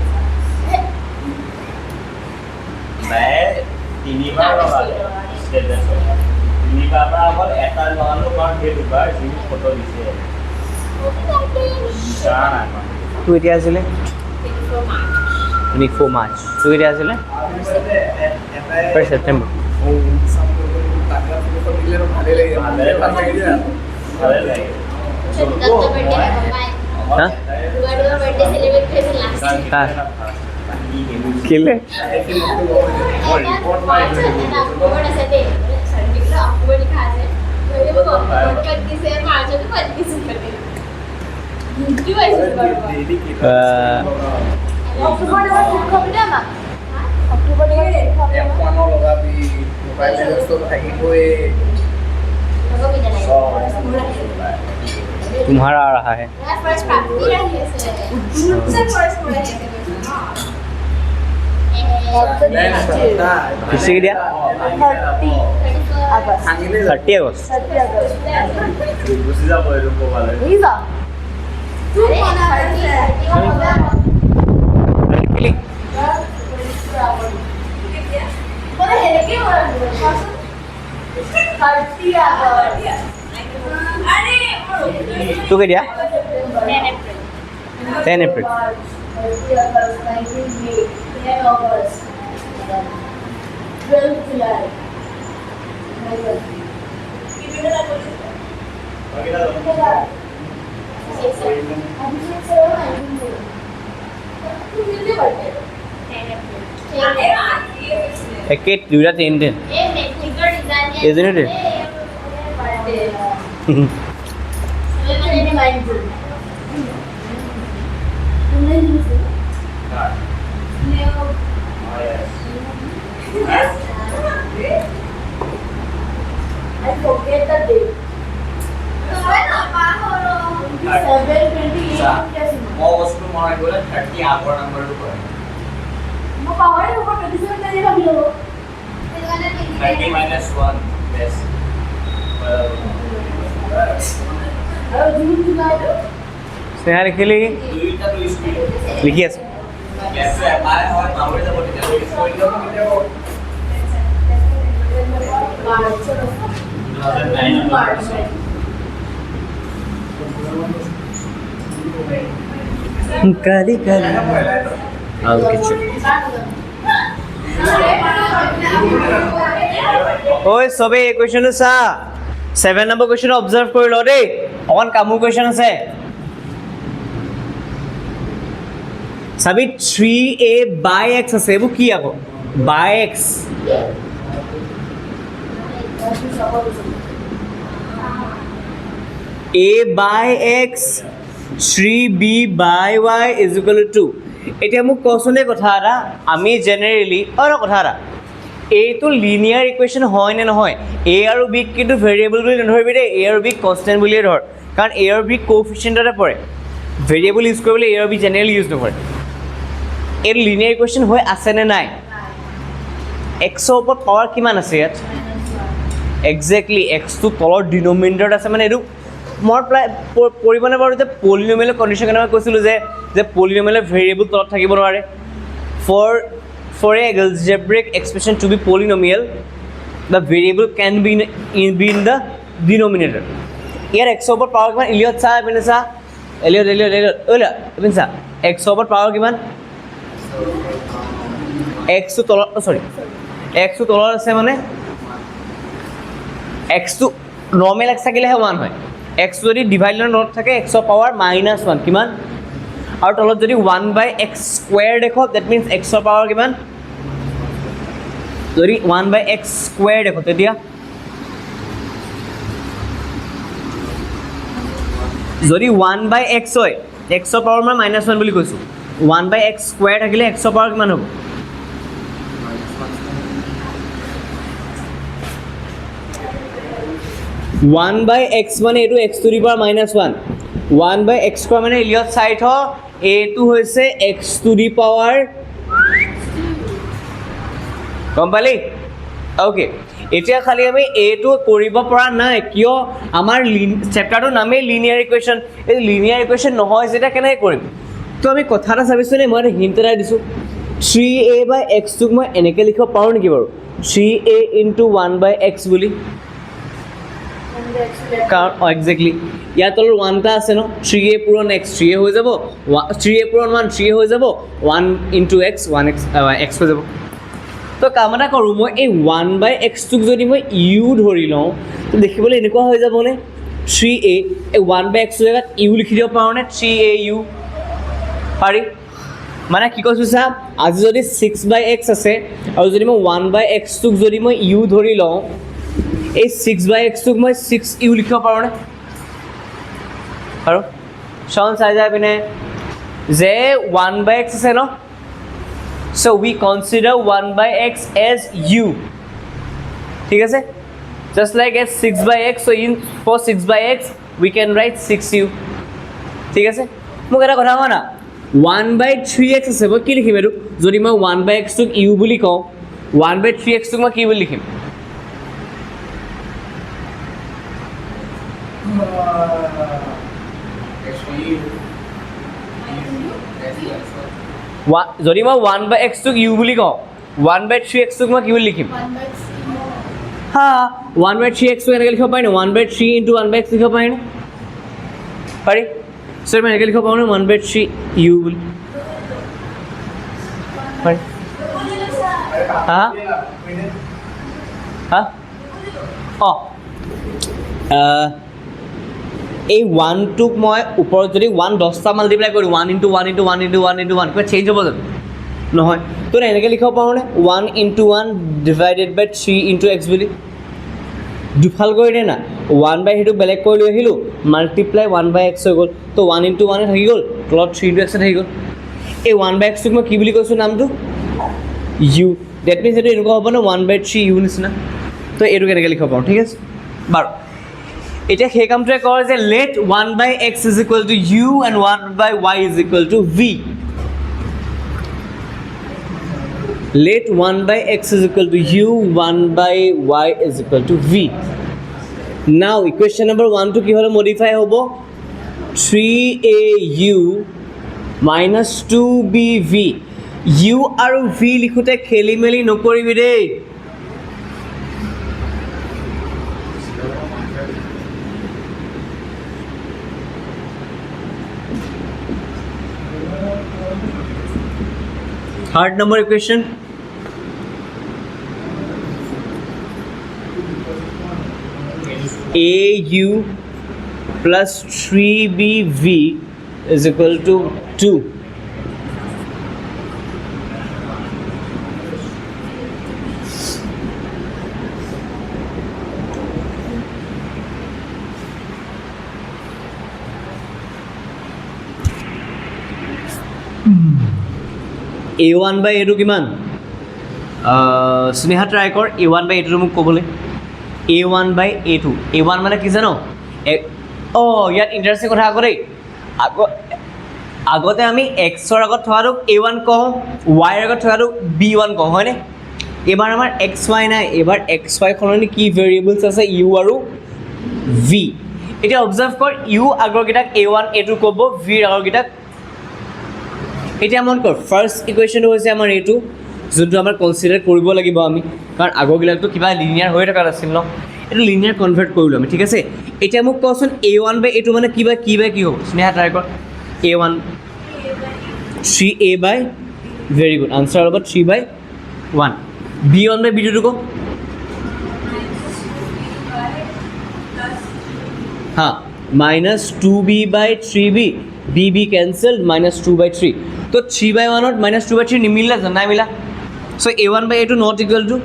নাই তিনিবাৰ লগালো ষ্টেটাছত তিনিবাৰ পৰা অকল এটা লগালো কাৰণ সেই দুবাৰ যিবোৰ ফটো দিছে বিচৰা নাই tu এতিয়া আছিলে 24 March tu এতিয়া আছিলে 1 September ভালে লাগে हाँ हाँ किले तुम्हारा आ रहा है किसी दिया 30 अगस्त গুচি যাব এইটো ক'বালে तू क्या दिया 10 April 10 August. 12 July. My birthday. একে দুটা তিনটে Isn't it? I forget the date. 7/28 মই বস্তু মনত গ'লে 30 আগৰ নাম্বাৰটো কৰে মই পাহৰি গ'লো 27 তাৰিখে ভাবিলো 30 minus 1 yes আৰু জুন জুলাইটো স্নেহা লিখিলি দুইটা তো স্পিড লিখি আছে yes মায়ে হয় পাহৰি যাব তেতিয়া স্পিড যাব মাৰ্চ কালি কালি আৰু কিছু ঐ চবে এই কুৱেশ্যনটো চা 7 নম্বৰ কুৱেশ্যন অবজাৰ্ভ কৰি ল দেই অকণ কামোৰ কুৱেশ্যন আছে চাবি 3a by x আছে এইবোৰ কি আকৌ by x a by x 3b by y is equal to 2 এতিয়া মোক কচোনে কথা এটা আমি জেনেৰেলি কথা এটা এইটো লিনিয়াৰ ইকুৱেশ্যন হয় নে নহয় a আৰু b কিন্তু ভেৰিয়েবল বুলি নধৰিবি দেই a আৰু b কনষ্টেণ্ট বুলিয়ে ধৰ কাৰণ a আৰু b কোএফিচিয়েণ্টতে পৰে ভেৰিয়েবল ইউজ কৰিবলৈ a আৰু b জেনেৰেলি ইউজ নকৰে এইটো লিনিয়াৰ ইকুৱেশ্যন হৈ আছেনে নাই x ৰ ওপৰত পাৱাৰ কিমান আছে ইয়াত এক্সেক্টলি x টো তলৰ ডিনমিনেটৰত আছে মানে এইটো মই প্ৰায় পৰিমাণে বাৰু যে পলিনমিয়েল কণ্ডিশ্যন কাৰণে মই কৈছিলোঁ যে পলিনমিয়েলৰ ভেৰিয়েবল তলত থাকিব নোৱাৰে for a algebraic expression to be polynomial the variable can be in the denominator year x ৰ ওপৰত পাৱাৰ কিমান ইলিয়ট চা এপিনে চা এলিয়ট এপিনে চা x ৰ ওপৰত পাৱাৰ কিমান x টো তলত x টো তলত আছে মানে x টো নৰ্মেল x থাকিলেহে 1 হয় x যদি ডিভাইডৰ নট থাকে x ৰ পাৱাৰ -1 কিমান আৰু তলত যদি 1/x স্কয়াৰ দেখো দ্যাট মিন্স x ৰ পাৱাৰ কিমান যদি 1/x স্কয়াৰ দেখো তেতিয়া যদি 1/x হয় x ৰ পাৱাৰ মই -1 বুলি কৈছো 1/x স্কয়াৰ থাকিলে x ৰ পাৱাৰ কিমান হ'ব (1/x) মানে এইটো x to the power -1 1/x square মানে ইলিয়ট সাইড হ a2 হৈছে x to the power কম্পালি ওকে এতিয়া খালি আমি a2 কৰিব পৰা নাই কিয় আমাৰ চেপ্টাৰটোৰ নামে লিনিয়াৰ ইকুৱেশ্যন এই লিনিয়াৰ ইকুৱেশ্যন নহয় যেটা কেনে কৰিম তো আমি কথা এটা চাবিছনে মই হিন্ট এটা দিছো 3a/x টোক মই এনেকৈ লিখিব পাৰো নেকি বাৰু 3a * 1/x বুলি এক্সাক্টলি ইয়াৰ তলৰ 1 টা আছে ন 3a পূৰণ x 3a হৈ যাব 3a পূৰণ 1 3a হৈ যাব 1 * x 1x x হৈ যাব তো কাম এটা কৰোঁ মই এই 1/x টোক যদি মই u ধৰি লওঁ তো দেখিবলৈ এনেকুৱা হৈ যাবনে 3a এই 1/x জেগাত u লিখি দিব পাৰোঁনে 3au পাৰি মানে কি কৈছোঁ চা আজি যদি 6/x আছে আৰু যদি মই 1/x টোক যদি মই u ধৰি লওঁ এই 6/x টোক মই 6u লিখিব পাৰোঁনে পাৰোঁ চাউন চাই যায় পিনে যে 1/x আছে ন so we consider 1/x as u ঠিক আছে just like as 6/x so for 6/x we can write 6u ঠিক আছে মোক এটা কথা কোৱা না 1/3x আছে মই কি লিখিম এইটো যদি মই 1/x টোক u বুলি কওঁ 1/3x টোক মই কি বুলি লিখিম যদি মই 1/x টোক u বুলি কওঁ 1/3x টোক মই কি বুলি লিখিম হা 1/3x টোক এনেকৈ লিখিব পাৰি ন 1/3 * 1/x লিখিব পাৰি ন পাৰি সো মই এনেকৈ লিখিব পাৰোঁ 1/3 u বুলি পাৰি হা হা অঁ এই 1টোক মই ওপৰত যদি 1 10টা মাল্টিপ্লাই কৰোঁ 1 × 1 × 1 × 1 × 1 কিবা চেঞ্জ হ'ব জানো নহয় তো এনেকৈ লিখিব পাৰোঁনে 1 × 1 ডিভাইডেড বাই 3 × x বুলি দুফাল কৰি দে না 1 বাই সেইটো বেলেগ কৰি লৈ আহিলোঁ মাল্টিপ্লাই 1 বাই x হৈ গ'ল তো 1 × 1 থাকি গ'ল তলত 3 × x থাকি গ'ল এই 1 বাই xটোক মই কি বুলি কৈছোঁ নামটো u ডেট মিনছ এইটো এনেকুৱা হ'ব ন 1 বাই 3 u নিচিনা তো এইটো কেনেকৈ লিখিব পাৰোঁ ঠিক আছে বাৰু এতিয়া সেই কামটোৱে কয় যে let 1 by x is equal to u and 1 by y is equal to v let 1 by x is equal to u 1 by y is equal to v now equation number 1 to ki hole modify hobo 3au minus 2bv u aru v likhute kheli meli nokoribi dei third number equation au plus 3bv is equal to 2 a1 by a2 কিমান Sneha try কৰ a1 by a2 মোক ক'বলৈ a1 by a2 a1 মানে কি জানো অঁ ইয়াত interesting কথা আকৌ দেই আগতে আমি এক্সৰ আগত থকাটোক a1 কওঁ ৱাইৰ আগত থকাটোক b1 কওঁ হয়নে এইবাৰ আমাৰ xy নাই এইবাৰ xy সলনি কি ভেৰিয়েবলছ আছে u আৰু v এতিয়া অবজাৰ্ভ কৰ u আগৰকেইটাক a1 a2 ক'ব v আগৰকেইটাক এতিয়া মন কৰ ফাৰ্ষ্ট ইকুৱেশ্যনটো হৈছে আমাৰ এইটো যোনটো আমাৰ কনচিডাৰ কৰিব লাগিব আমি কাৰণ আগৰবিলাকতো কিবা লিনিয়াৰ হৈ থকা নাছিল ন এইটো লিনিয়াৰ কনভাৰ্ট কৰিলোঁ আমি ঠিক আছে এতিয়া মোক কচোন a1 বাই a2 মানে কি হ'ব স্নেহা ট্ৰাই কৰ a1 3a by very good answer হ'ব 3 বাই 1 b1 বাই b2 ক হা minus 2b by 3b b cancelled minus 2 by 3 तो 3 by 1 और minus 2 by 3 नहीं मिला ना मिला so a1 by a2 not equal to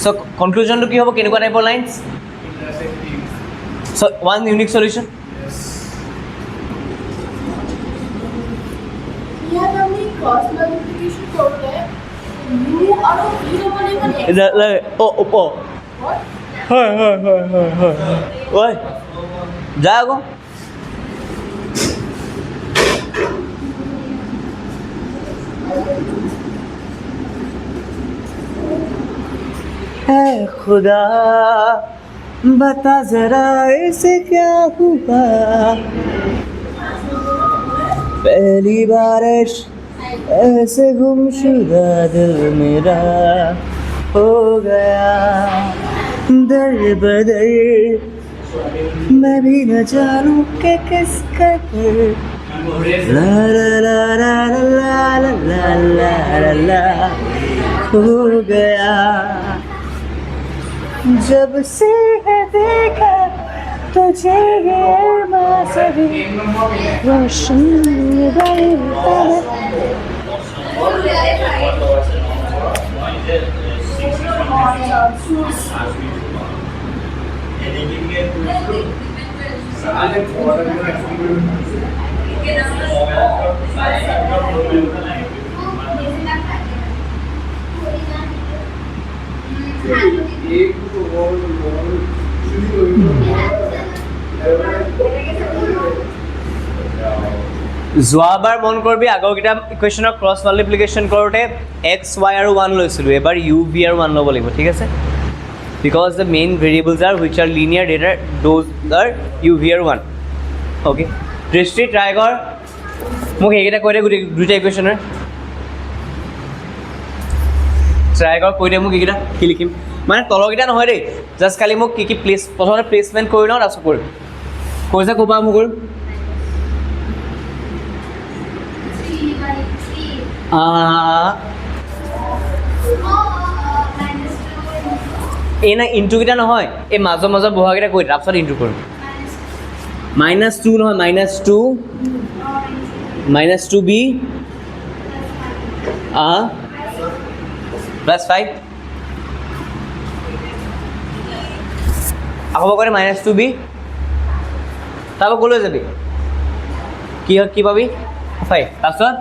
so conclusion to কি হ'ব কেনেকুৱা টাইপৰ lines so one unique solution ইয়াত আমি ক্রস মাল্টিপ্লিকেশন করলে u আর v মানে ও হয় ওই যা গো है खुदा बता जरा इसे क्या हुआ पहली बारिश ऐसे गुमशुदा दिल मेरा हो गया दर बदर मैं भी न जानूं कि किस कदर ला ला ला ला ला ला ला ला ला हो गया जब से है देखा तुझे ये मासरी रोशन যোৱাবাৰ মন কৰিবি আগৰকেইটা ইকুৱেশ্যনৰ ক্ৰছ মাল্টিপ্লিকেশ্যন কৰোঁতে এক্স ৱাই আৰু 1 লৈছিলোঁ এবাৰ ইউ ভি আৰু 1 ল'ব লাগিব ঠিক আছে because the main variables R which are linear data those R U V আৰু 1 অ'কে দৃষ্টি ট্ৰাই কৰ মোক সেইকেইটা কৈ দে গোটেই দুইটা ইকুৱেশ্যনৰ ট্ৰাই কৰ কৈ দে মোক এইকেইটা কি লিখিম মানে তলৰকেইটা নহয় দেই জাষ্ট খালি মোক কি প্ৰথমতে প্লেচমেণ্ট কৰি লওঁ তাৰপিছত কৰিম কৈছে ক'বা মোক কৰিম এই না ইনটুকেইটা নহয় এই মাজৰ বহাকেইটা কৈ তাৰপিছত ইনটু কৰিম -2 নহয় -2b +5 আকৌ কৰে -2b তাৰপৰা ক'লৈ যাবি কি পাবি 5 তাৰপিছত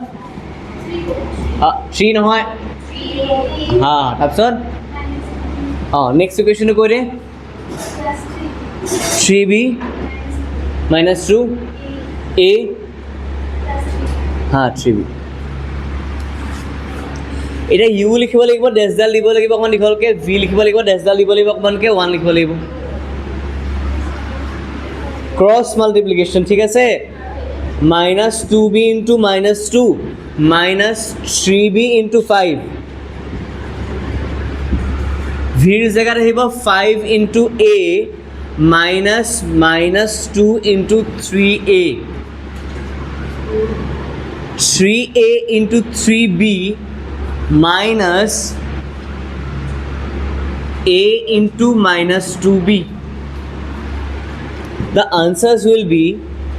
3 নহয় তাৰপিছত নেক্সট ইকুৱেশ্যনটো কৈ দে 3b -2a 3b এতিয়া ইউ লিখিব লাগিব ডেছডাল দিব লাগিব অকণমান দীঘলকৈ ভি লিখিব লাগিব ডেছডাল দিব লাগিব অকণমানকৈ 1 লিখিব লাগিব ক্ৰছ মাল্টিপ্লিকেশ্যন ঠিক আছে -2b into -2 -3b into 5 ভিৰ জেগাত আহিব 5 into a -2 into 3a 3a into 3b minus a into -2b. The answers will be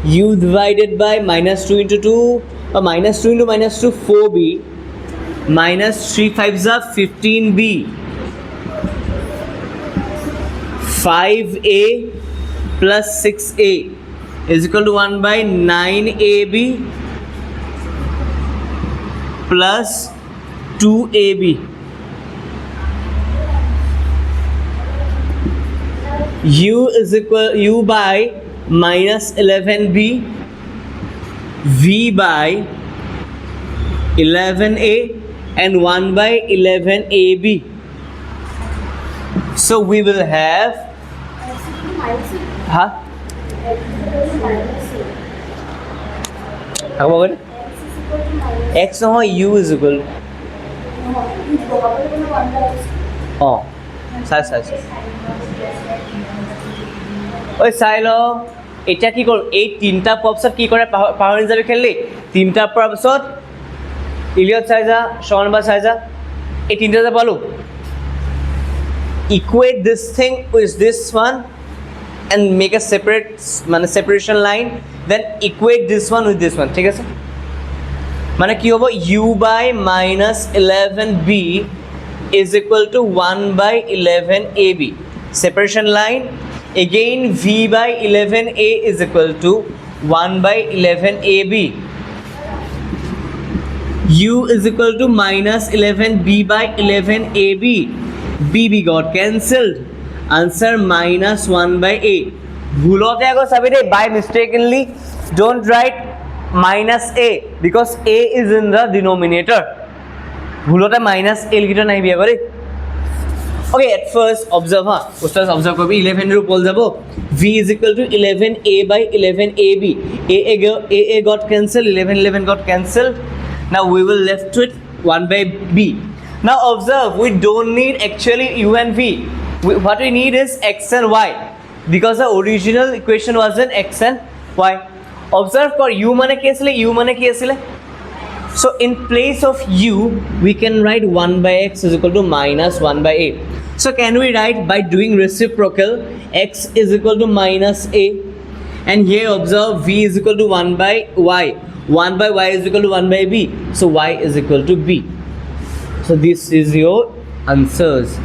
u divided by -2 into 2 or -2 into -2 4b minus 3 5s are 15b 5a plus 6a is equal to 1 by 9ab plus 2ab. U by -11b, v by 11a and 1 by 11ab. So we will have x নহয় u is equal ঐ চাই ল এতিয়া কি কৰোঁ এই তিনিটা পোৱাৰ পিছত কি কৰে পাহৰি যাবি খেলিলি তিনিটা পোৱাৰ পিছত ইলিয়ট চাই যা শৰণ চাই যা এই তিনিটা যে পালোঁ equate this thing with this one and make a separation line then equate this one with this one ঠিক আছে মানে কি হ'ব u by -11b is equal to 1 by 11ab separation line again v by 11a is equal to 1 by 11ab u is equal to -11b by 11ab b got cancelled answer -1 by a ভুলতে আকৌ চাবি দেই by mistakenly don't write -a because a is in the denominator ভুলতে -a লিখিটো নাই বিয়া কৰি okay at first observe ustad observe korbi 11 ru pol jabo v is equal to 11a by 11ab a got cancelled 11 got cancelled now we will left with 1 by b now observe we don't need actually u and v what we need is x and y because the original equation was in x and y observe for u mane ki asile so in place of u we can write 1 by x is equal to -1 by a so can we write by doing reciprocal x is equal to -a and here observe v is equal to 1 by y 1 by y is equal to 1 by b so y is equal to b so this is your answers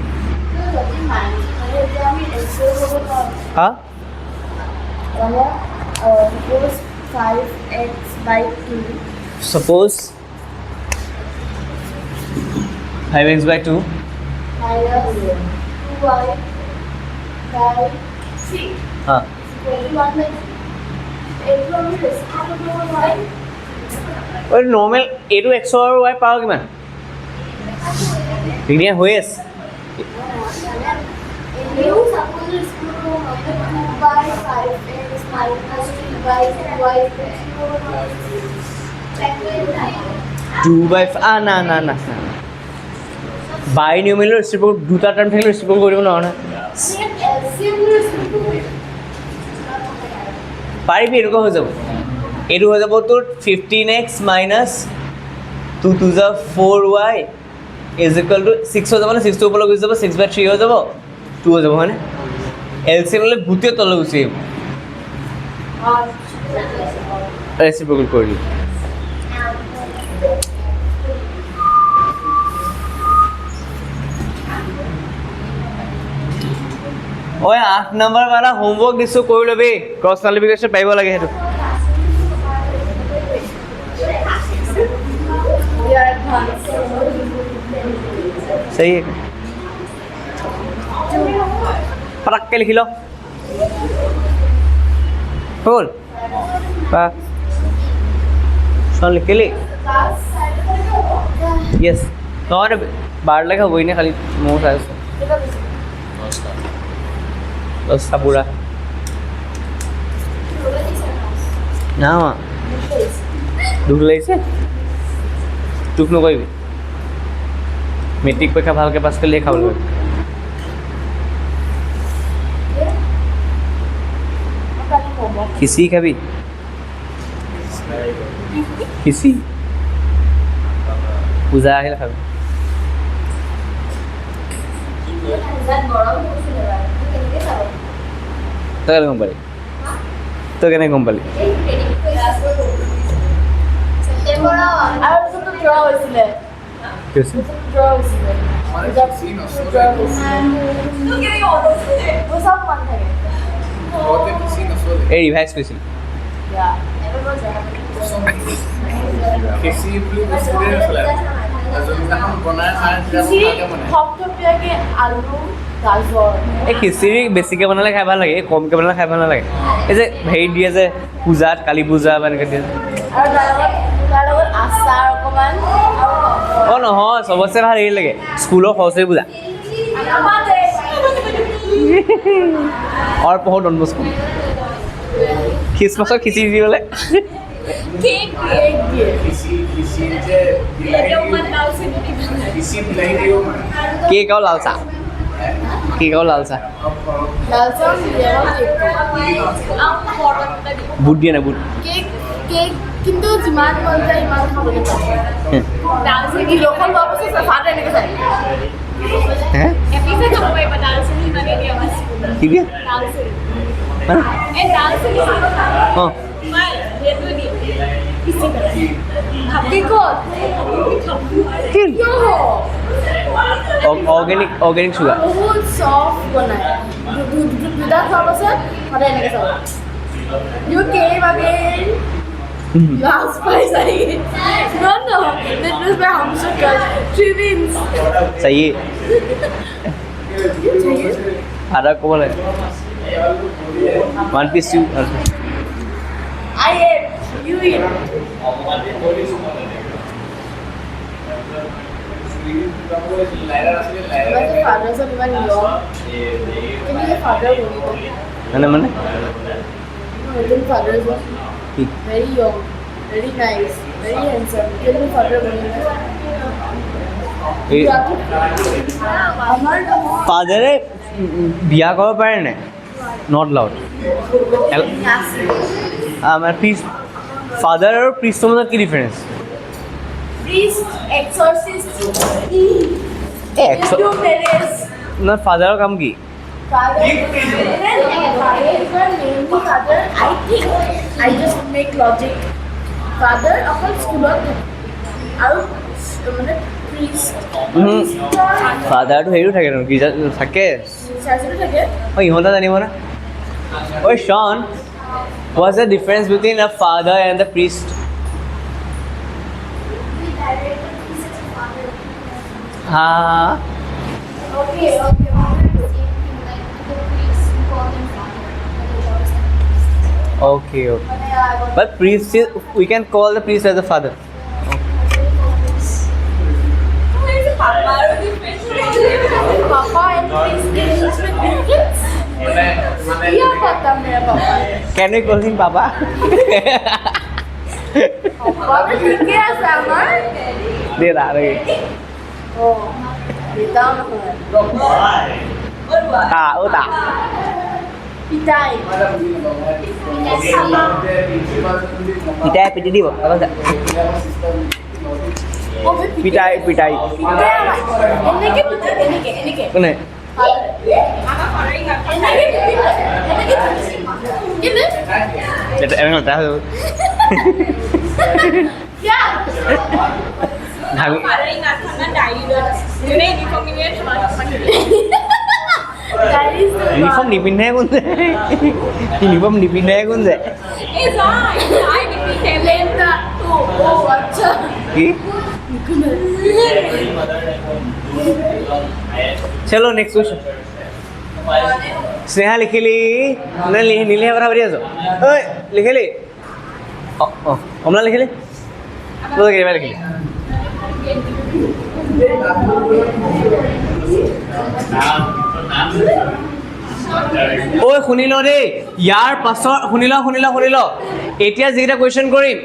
suppose 5x by 2 suppose 5x by 2 minus 2y by 3 1 by 3 normal a to x or y power কিমান linear হৈ আছে you suppose it's 2 by 5x minus 3 by y 2 by না binomial ৰেচিপ্ৰ'কেল দুটা term থাকিলে ৰেচিপ্ৰ'কেল কৰিব নোৱাৰো না পাৰিবি এনেকুৱা হৈ যাব এইটো হৈ যাব তোৰ 15x minus 2 to the 4y is equal to 6 হৈ যাব না 6 টো ওপৰলৈ গুচি যাব 6 by 3 হৈ যাব 2 হৈ যাব হয়নে এলচিএম ল'লে গোটেই তললৈ গুচি আহিব ৰেচিপ্ৰকেল কৰি দিম ঐ 8 নম্বৰ বালা হোমৱৰ্ক দিছোঁ কৰি ল'বি ক্ৰছ মাল্টিপ্লিকেশ্যন পাৰিব লাগে সেইটো सही है पटक के लिख लो बोल सुन लिख ली यस और बाढ़ लगा वही नहीं खाली मुँह था बस पूरा ना दुख লাগিছে दुख नकरिबি মেট্ৰিক পৰীক্ষা ভালকৈ পাছ কৰিলে খাব লাগিব খিচিৰি খাবি খিচিৰি পূজা আহিলে খাবি তই কেনেকৈ গম পালি তই কেনেকৈ গম পালি কি হৈছে এই ৰিভাইজ কৰিছিল এই খিচিৰি বেছিকৈ বনালে খাই ভাল লাগে এই কমকৈ বনালে খাই ভাল নালাগে এই যে হেৰি দিয়ে যে পূজাত কালী পূজা বা এনেকৈ দিয়ে অঁ নহয় চবতছে ভাল হেৰি লাগে স্কুলৰ সৰস্বতী পূজা আৰু পঢ়ো ডন বস্কো খ্ৰীষ্টমাছৰ খিচিৰি দি পেলাই কেক আৰু লাল চাহ কেক আৰু লাল চাহ বুট দিয়ে নাই বুট কিন্তু যিমান মন যায় ইমান খাবলৈ কি দিয়ে অঁ অৰ্গেনিক চুগাৰ বহুত চফ্ট বনায় দুটা খোৱাৰ পাছত সদায় এনেকৈ চাব You came again. Last prize again. No, that was my hamster girl. 3 wins. सही है आधा को बोले 1 piece you I ate. You eat. But the fathers are even young. Can you get father mana mana Indian fathers are very young, very nice, very handsome. Can you father ফাদাৰে বিয়া কৰিব পাৰে নাই not loud মানে Priest father আৰু প্ৰিষ্টৰ মাজত কি difference Priest, exorcist, না ফাদাৰৰ কাম কি father is mainly father. I think I just make logic. Father অকল স্কুলত আৰু মানে priest. ফাদাৰটো হেৰিও থাকে ন গীৰ্জাত থাকে চাৰ্চটো থাকে অঁ ইহঁতে জানিব না ঐ shown what's the difference between a father and the priest हाँ Okay. okay but priest is, we can call the priest as a father Papa and priest difference. क्या पता मेरा पापा can we call him papa पापा ठीक है सामा दे रहा रे ओ बेटा ta ô ta पिटाई पिटाई पिटी দিব apa enggak pitai pitai ini ke kene Gini. Em nggak tahu. Ya. Kami Pada ingatan dari ini di komunitas teman-teman. Dari uniform dipindah pun deh. Uniform dipindah pun deh. Saya di Lenta tuh. Oh, acha. Ki? चलो next question Sneha लिखिली ना नीले बराबर आছো ओए लिखिली अमला लिखिली तो केबा लिखिली ओए শুনি ল দেই ইয়াৰ পাছৰ শুনি ল এতিয়া যেটা কোৱেশ্চন কৰিম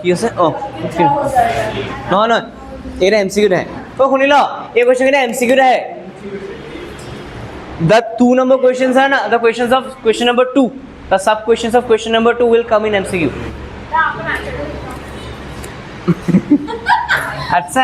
কি আছে নহয় এটা এমসিকিউ है ओ सुनी लो ये क्वेश्चन के एमसीक्यू है the 2 number questions are na the questions of question number 2 the sub questions of question number 2 will come in MCQ अच्छा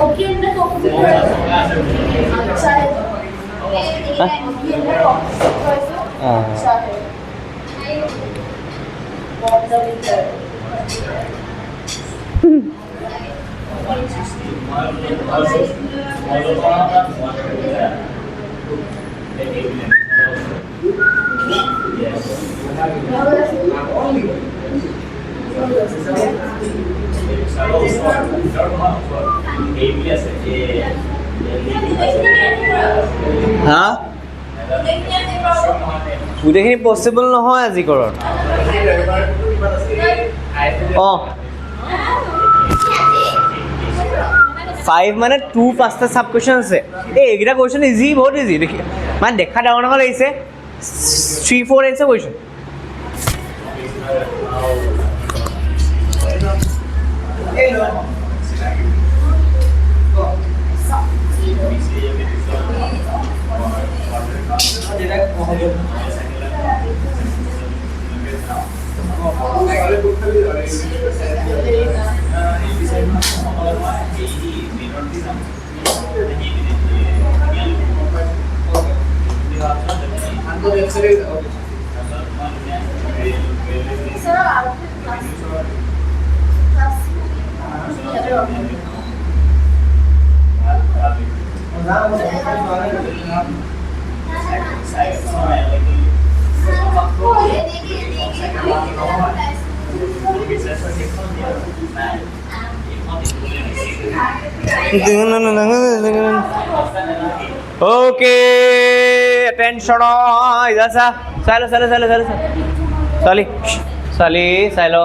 ओके ना तो अच्छा है अच्छा है हाँ গোটেইখিনি পসিবল নহয় আজি কৰণ অঁ 5 মানে 2 পাঁচটা সাব কোৱেশ্চন আছে এই এগিটা কোৱেশ্চন ইজি বহুত ইজি দেখি মানে দেখা ডাঙৰ ডাঙৰ লাগিছে 3-4 আছে কোৱেশ্চন ओके अटेंशन इधर सा सालो सालो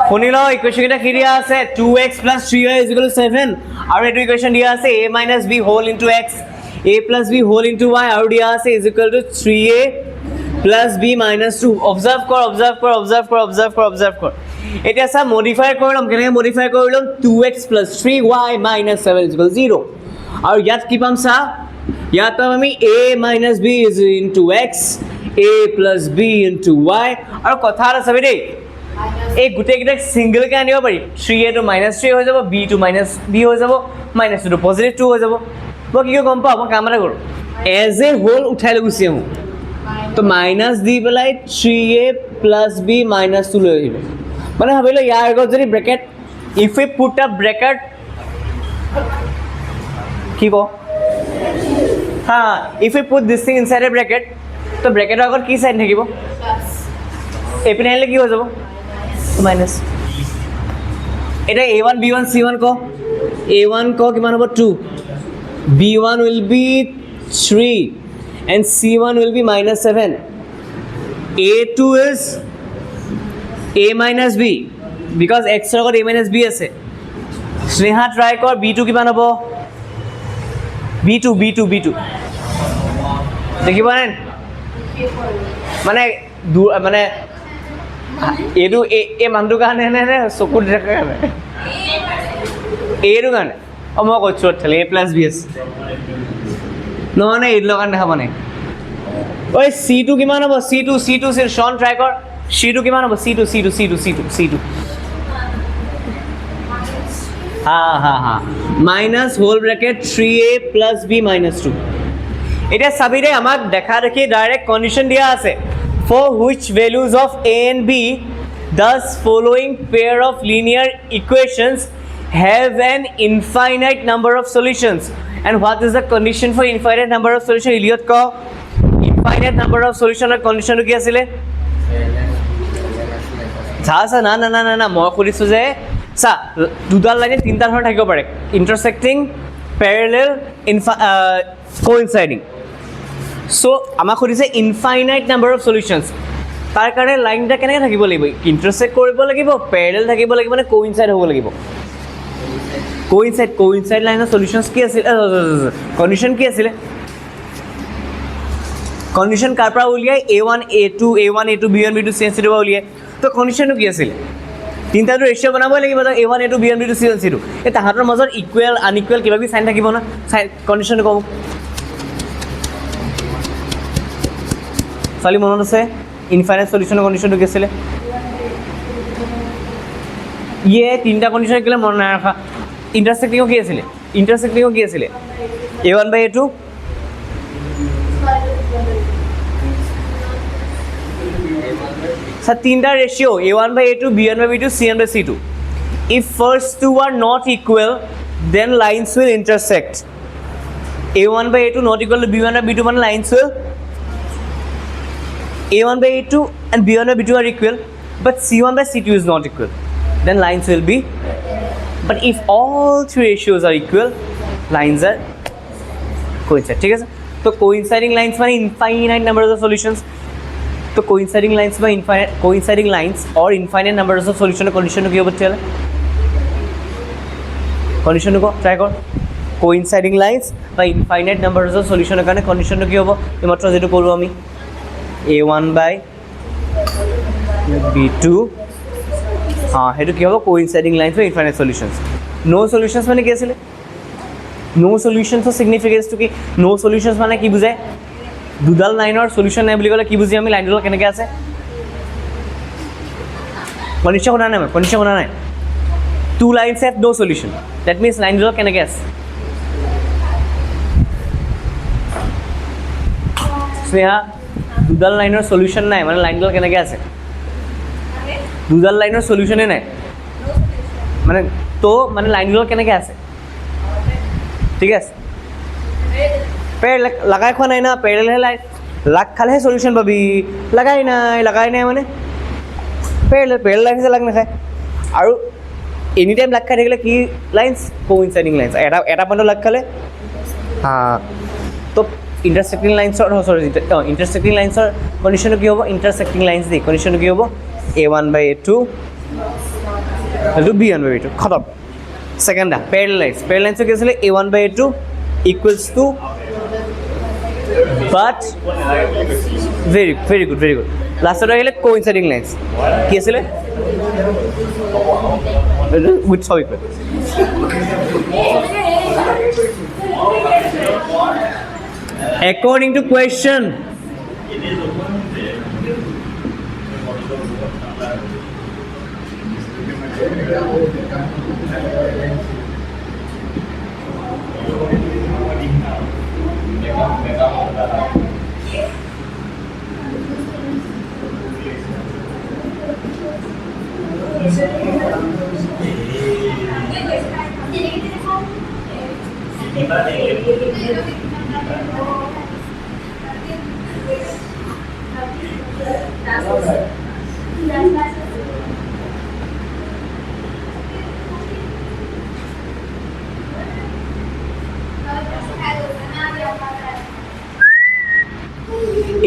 শুনি ল ইকুৱেশ্যন এটা কি দিয়া আছে 2x + 3y = 7 আৰু এইটো ইকুৱেশ্যন দিয়া আছে a - b whole into x a + b whole into y আৰু দিয়া আছে = 3a + b - 2 অবজাৰ্ভ কৰ এতিয়া সা মডিফাই কৰিলাম কেনেকৈ মডিফাই কৰিলাম 2x + 3y - 7 = 0 আৰু ইয়াত কি পাম সা ইয়াত আমি a - b * x a + b * y আৰু কথা এটা চাবি দেই এই গোটেইকেইটাক সিংগলকৈ আনিব পাৰি 3a to -3 হৈ যাব b to -b হৈ যাব -2 to +2 হৈ যাব মই কি গম পাওঁ মই কাম এটা কৰোঁ এজ এ হোল উঠাই লৈ গুচি আহোঁ তো মাইনাছ দি পেলাই 3a + b - 2 লৈ আহিব মানে ভাবিলোঁ ইয়াৰ আগত যদি bracket if you put a bracket কি কওঁ হা if you put this thing inside a bracket তো ব্ৰেকেটৰ আগত কি চাইন থাকিব এইপিনে আহিলে কি হৈ যাব মাইনাছ এটা a1 b1 c1 ক a1 ক কিমান হ'ব 2 b1 will be 3 and c1 will be -7 a2 is a minus b because x ৰ আগত a minus b আছে স্নেহা ট্ৰাই কৰ b2 কিমান হ'ব b2 দেখিবানে মানে মানে এইটো এই মানুহটোৰ কাৰণে নে চকুত দেখাৰ কাৰণে এইটো কাৰণে অঁ মই কৈছোঁ a + b আছে নহয় এইটো কাৰণে দেখা পোৱা নাই ঐ c2 কিমান হ'ব c2 শ্বন ট্ৰাই কৰ C2 কিমান হ'ব C2 হা minus whole bracket 3a plus b minus 2 এতিয়া চাবি দে আমাক দেখা দেখি ডাইৰেক্ট কণ্ডিশ্যন দিয়া আছে for which values of a and b does following pair of linear equations have an infinite number of solutions and what is the condition for infinite number of solution Elliot ko infinite number of solution or condition কি আছিলে যা না মই কৰিছো যে চা দুডাল লাইনে তিনটা ধৰণৰ থাকিব পাৰে ইন্টাৰসেক্টিং প্যাৰেলেল কোইনসাইডিং সো আমাক সুধিছে ইনফাইনাইট নাম্বাৰ অফ সলিউশনস তাৰ কাৰণে লাইনটা কেনেকৈ থাকিব লাগিব ইন্টাৰসেক্ট কৰিব লাগিব প্যাৰেলেল থাকিব লাগিব মানে কোইনসাইড হ'ব লাগিব কোইনসাইড লাইনৰ সলিউশনস কি আছিল কন্ডিশন কি আছিল কন্ডিশন কাৰ পৰা উলিয়াই a1 a2 b1 b2 c1 c2 উলিয়াই তো কন্ডিশনটো কি আছিল তিনটাটো ৰেশিও বনাব লাগিব তো a1 a2 b1 b2 c1 c2 এই তাহাঁতৰ মাজত ইকুৱেল আনইকুৱেল কিবা কি সাইন থাকিব না সাইন কন্ডিশনটো কম চালি মনত আছে ইনফাইনাইট সলিউশনৰ কন্ডিশনটো কি আছিল ইয়ে তিনটা কন্ডিশন কিলে মন নাই ৰাখা ইন্টারসেক্টিং কি আছিল a1 by a2 So, तीनटा ratio a1 by a2, b1 by b2, c1 by c2. If first two are not equal, then lines will intersect. a1 by a2 not equal to b1 by b2, one lines will a1 by a2 and b1 by b2 are equal, but c1 by c2 is not equal. Then lines will be. But if all three ratios are equal, lines are coinciding. ठीक है sir? तो coinciding lines माने infinite numbers of solutions. तो coinciding lines by coinciding lines or infinite numbers of solution condition কি হবে তাহলে condition को try কর coinciding lines by infinite numbers of solution এর কারণে condition কি হবে এইমাত্র যেটা করব আমি a1 by b2 হ্যাঁ হেতু কি হবে coinciding lines by infinite solutions no solutions মানে কি আছিল no solutions of significance to কি no solutions মানে কি বুঝায় দুডাল লাইনৰ সলিউশন নাই বুলি ক'লে কি বুজি আমি লাইন দুডাল কেনেকৈ আছে কন্ডিশন শুনা নাই two lines have no solution that means line দুডাল কেনেকৈ আছে স্নেহা দুডাল লাইনৰ সলিউশন নাই মানে লাইন দুডাল কেনেকৈ আছে দুডাল লাইনৰ সলিউশনে নাই মানে তো মানে লাইন দুডাল কেনেকৈ আছে ঠিক আছে पेड़ लगाई खो नहीं ना पेड़ लाई लग खाले सॉल्यूशन पाबी लगाई नहीं माने पेड़ लाइन से लग ना खाए और एनी टाइम लग खाई कि लाइन्स कोइनसाइडिंग लाइन्स एटा पॉइंट लग खाले हाँ तो intersecting lines sorry intersecting lines condition की होबो इंटरसेक्टिंग लाइन्स दी कंडीशन की होबो a1 by a2 to b1 by b2 खत्म सेकंड पेड़ लाइन्स के असले a1 by a2 equals to but very good last order hele coinciding lines ki asile with so equal according to question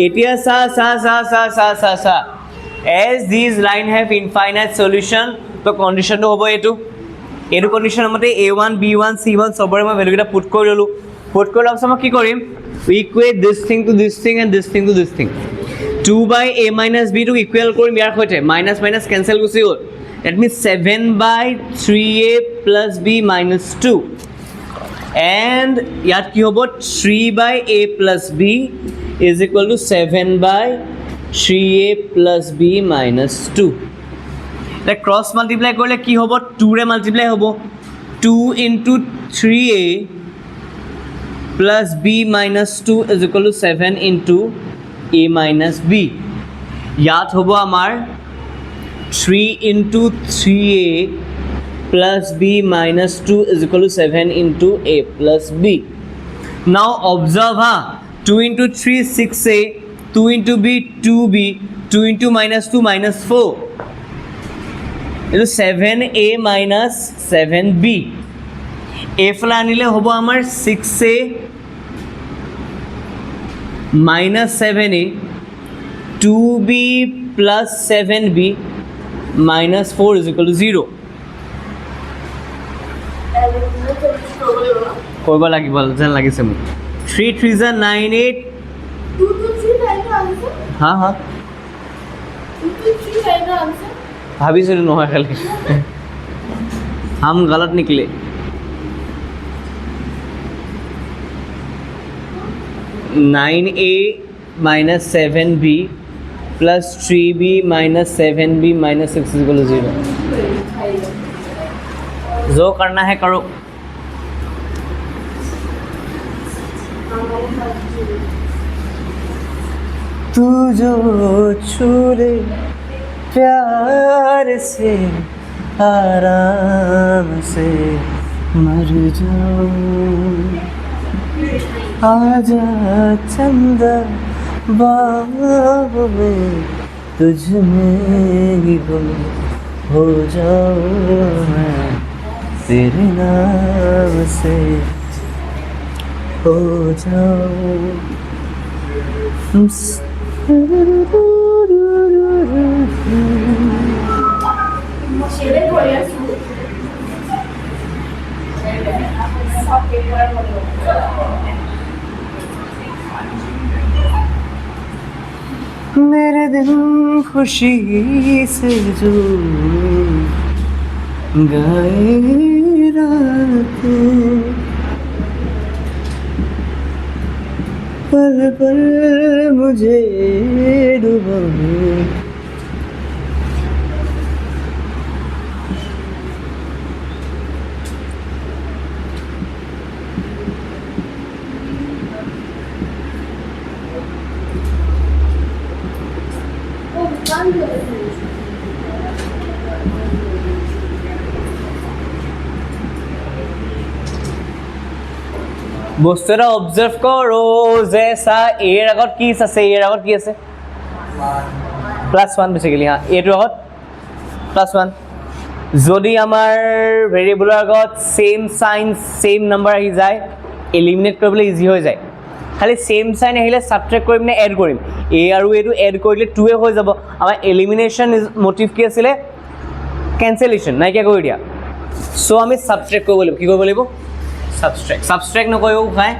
এতিয়া সা as these line have infinite solution তো condition তো হবো এটো condition মতে a1 b1 c1 সবৰে মই value এটা পুট কৰি ললো পুট কৰাৰ পিছত মই কি কৰিম we equate this thing to this thing and this thing to this thing 2 by a minus b to equal কৰিম ইয়াৰ সৈতে minus minus cancel Gucci goal that means 7 by 3a plus b minus 2 and ইয়াত কি হ'ব 3 by a plus b is equal to 7 by 3a plus b minus 2 এতিয়া cross multiply কৰিলে কি হ'ব 2ৰে multiply হ'ব 2 into 3a plus b minus 2 is equal to 7 into a minus b ইয়াত হ'ব আমাৰ 3 into 3a plus b minus 2 is equal to 7 into a plus b. Now observe 2 into 3 6a, 2 into b 2b, 2 into minus 2 minus 4. It is 7a minus 7b. A ফলে আনিলে হ'ব আমাৰ 6a minus 7a, 2b plus 7b minus 4 is equal to 0. কৰিব লাগিব যেন লাগিছে মোক 3 3 is 9 8 2 2 3 9 answer Ha Ha 2 2 3 9 answer ভাবিছিলো নহয় খালি हम गलत निकले 9a minus 7b plus 3b minus 7b minus 6 is equal to 0 जो करना है करो तू जो छू ले प्यार से आराम से मर जाऊं आजा चंदा बाहों में तुझ में ही गुम हो जाऊं मैं तेरे नाम से हो जाऊं शेरे कोरिया मेरे दिल खुशी से जो गाए रातें पल पल मुझे डुबाए বস্তু এটা অবজাৰ্ভ কৰো যে চা এৰ আগত কি আছে এৰ আগত কি আছে +1 বেসিক্যালি হা এৰ আগত +1 যদি আমাৰ ভেৰিয়েবলৰ আগত সেম সাইন সেম নাম্বাৰ আহি যায় এলিমিনেট কৰিবলৈ ইজি হৈ যায় খালি সেম সাইন আহিলে সাবট্ৰেক্ট কৰিম নে এড কৰিম এ আৰু এটো এড কৰিলে 2 এ হৈ যাব আমাৰ এলিমিনেশন মোটিভ কি আছিল ক্যান্সেলেশন নাই কি কৰি দিয়া সো আমি সাবট্ৰেক্ট কৰিব লাগিব কি কৰিব লাগিব subtract no koy khai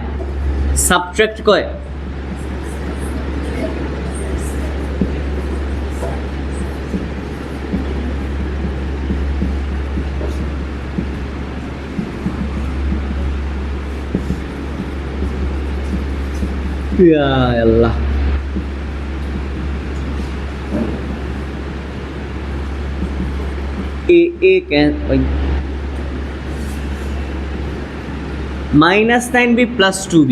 subtract koy ya Allah a can minus 9b plus 2b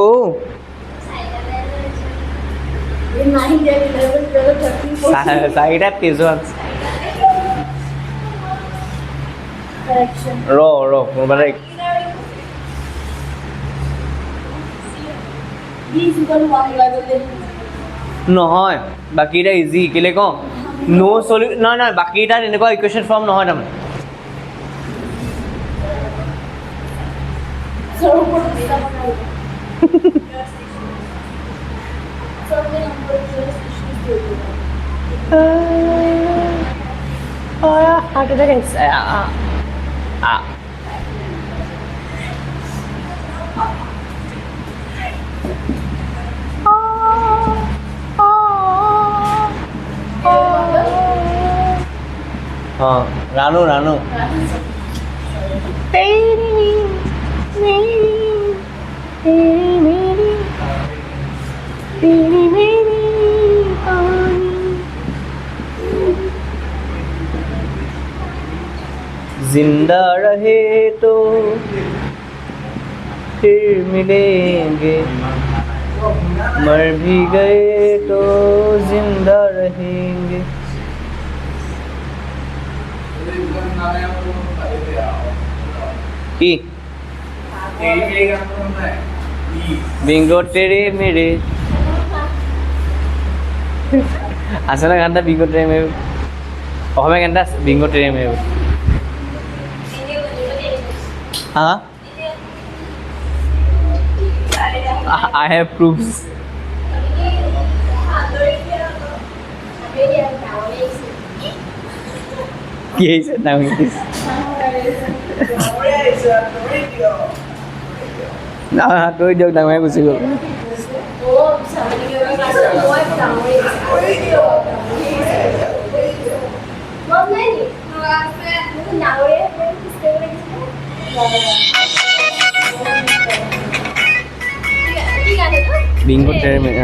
oh ये 9 10 11 12 13 14 side at this one correction ro mobile b is equal to 1 लगाइले নহয় বাকি এটা ইজি কেলে কম নো সলিউশন নহয় বাকি এটা এনেকুৱা ইকুৱেশ্যন ফৰ্ম নহয় তাৰমানে सर ऊपर दिया बनाओ सर ने नंबर 0 दे दिया Heart attack is Ranu जिंदा रहे तो फिर मिलेंगे मर भी गए तो जिंदा रहेंगे की বিঙ্গো তেরে মেরে আছে না গানটা বিঙ্গো তেরে মেরে অসমীয়া গান এটা আছে বিঙ্গো তেরে মেরে হ্যাঁ I have proofs কি হয়েছে নাম না তই দিয়ক ডাঙৰে গুচি গ'ল বিঙ্গো তেৰে মেৰে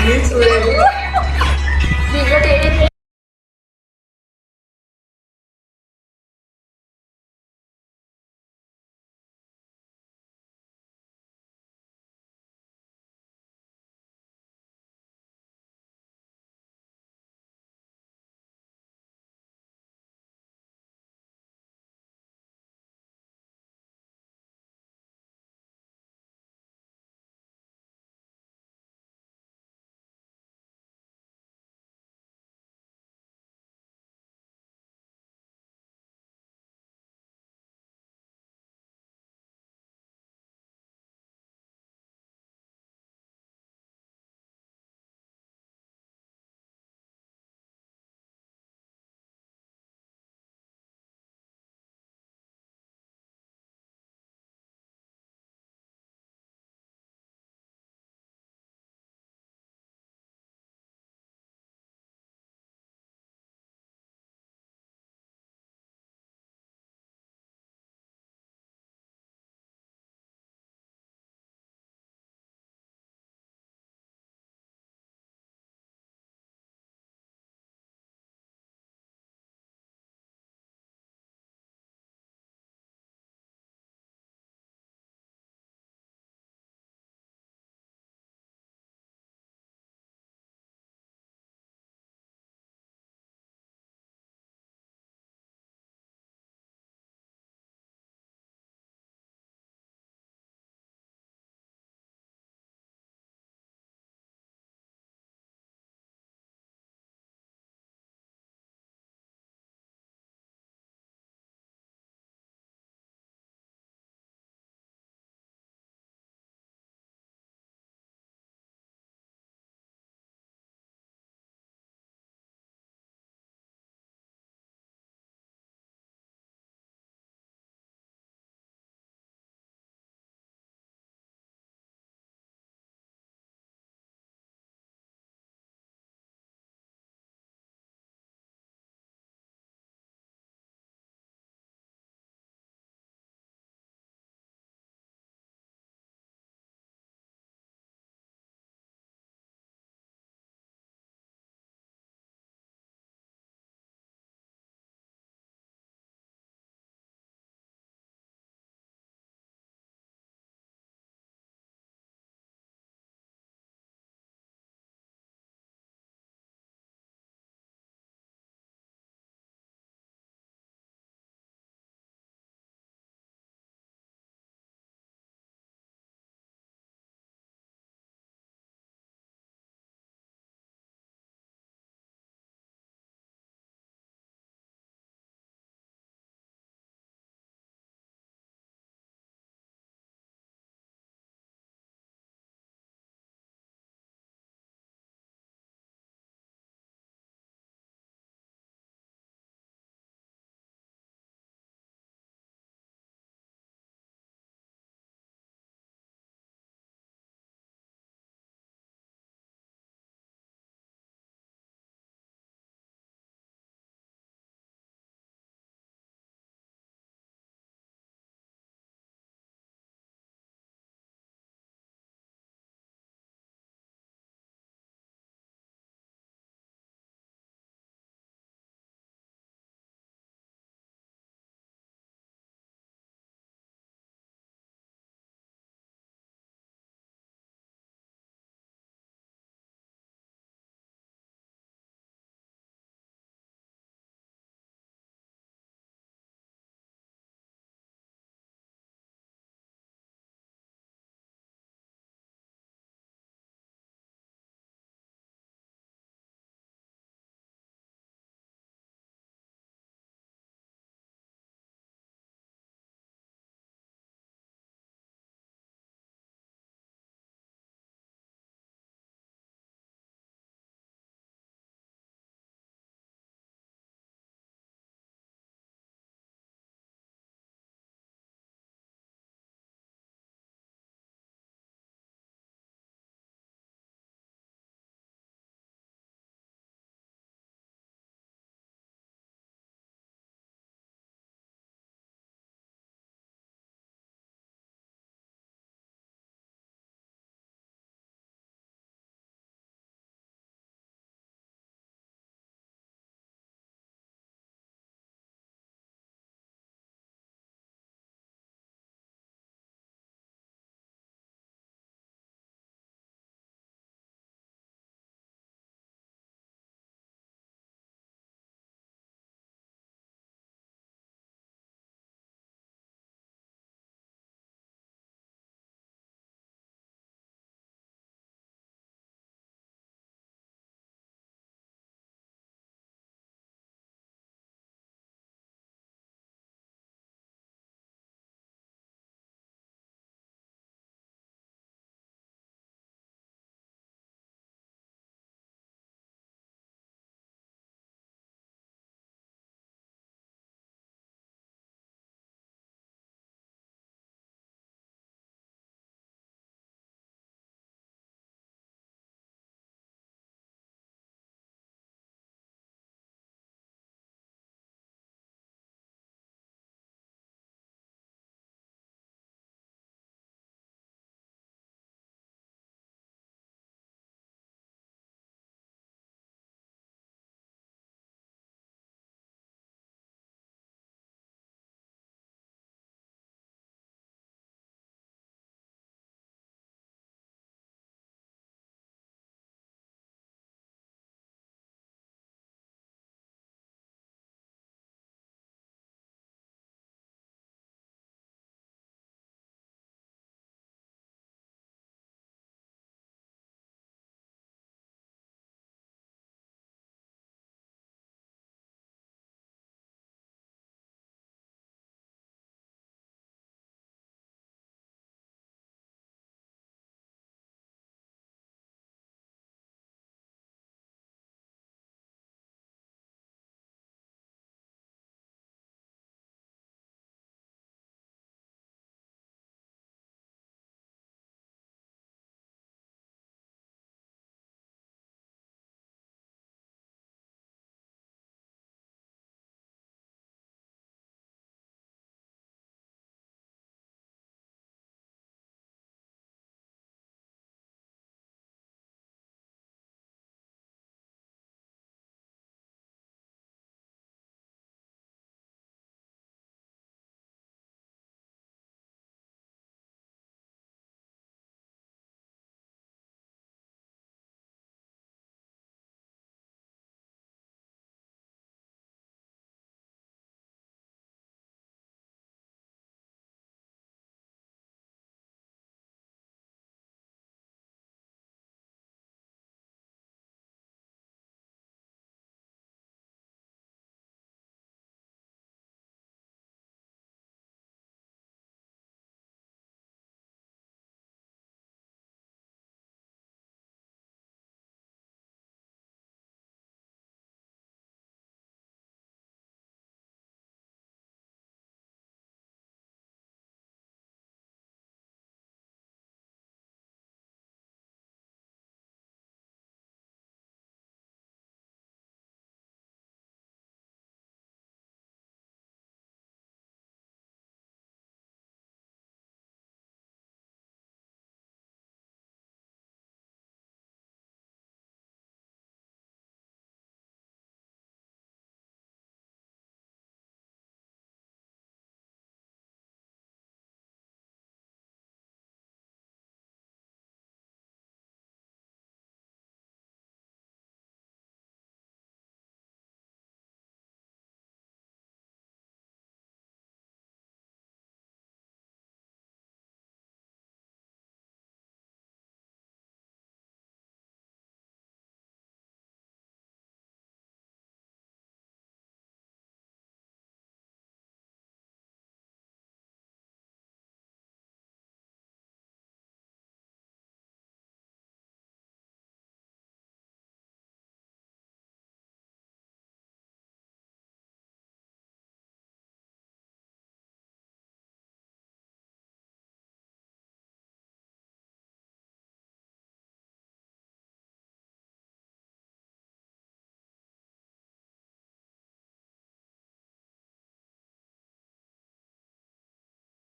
শুনিছো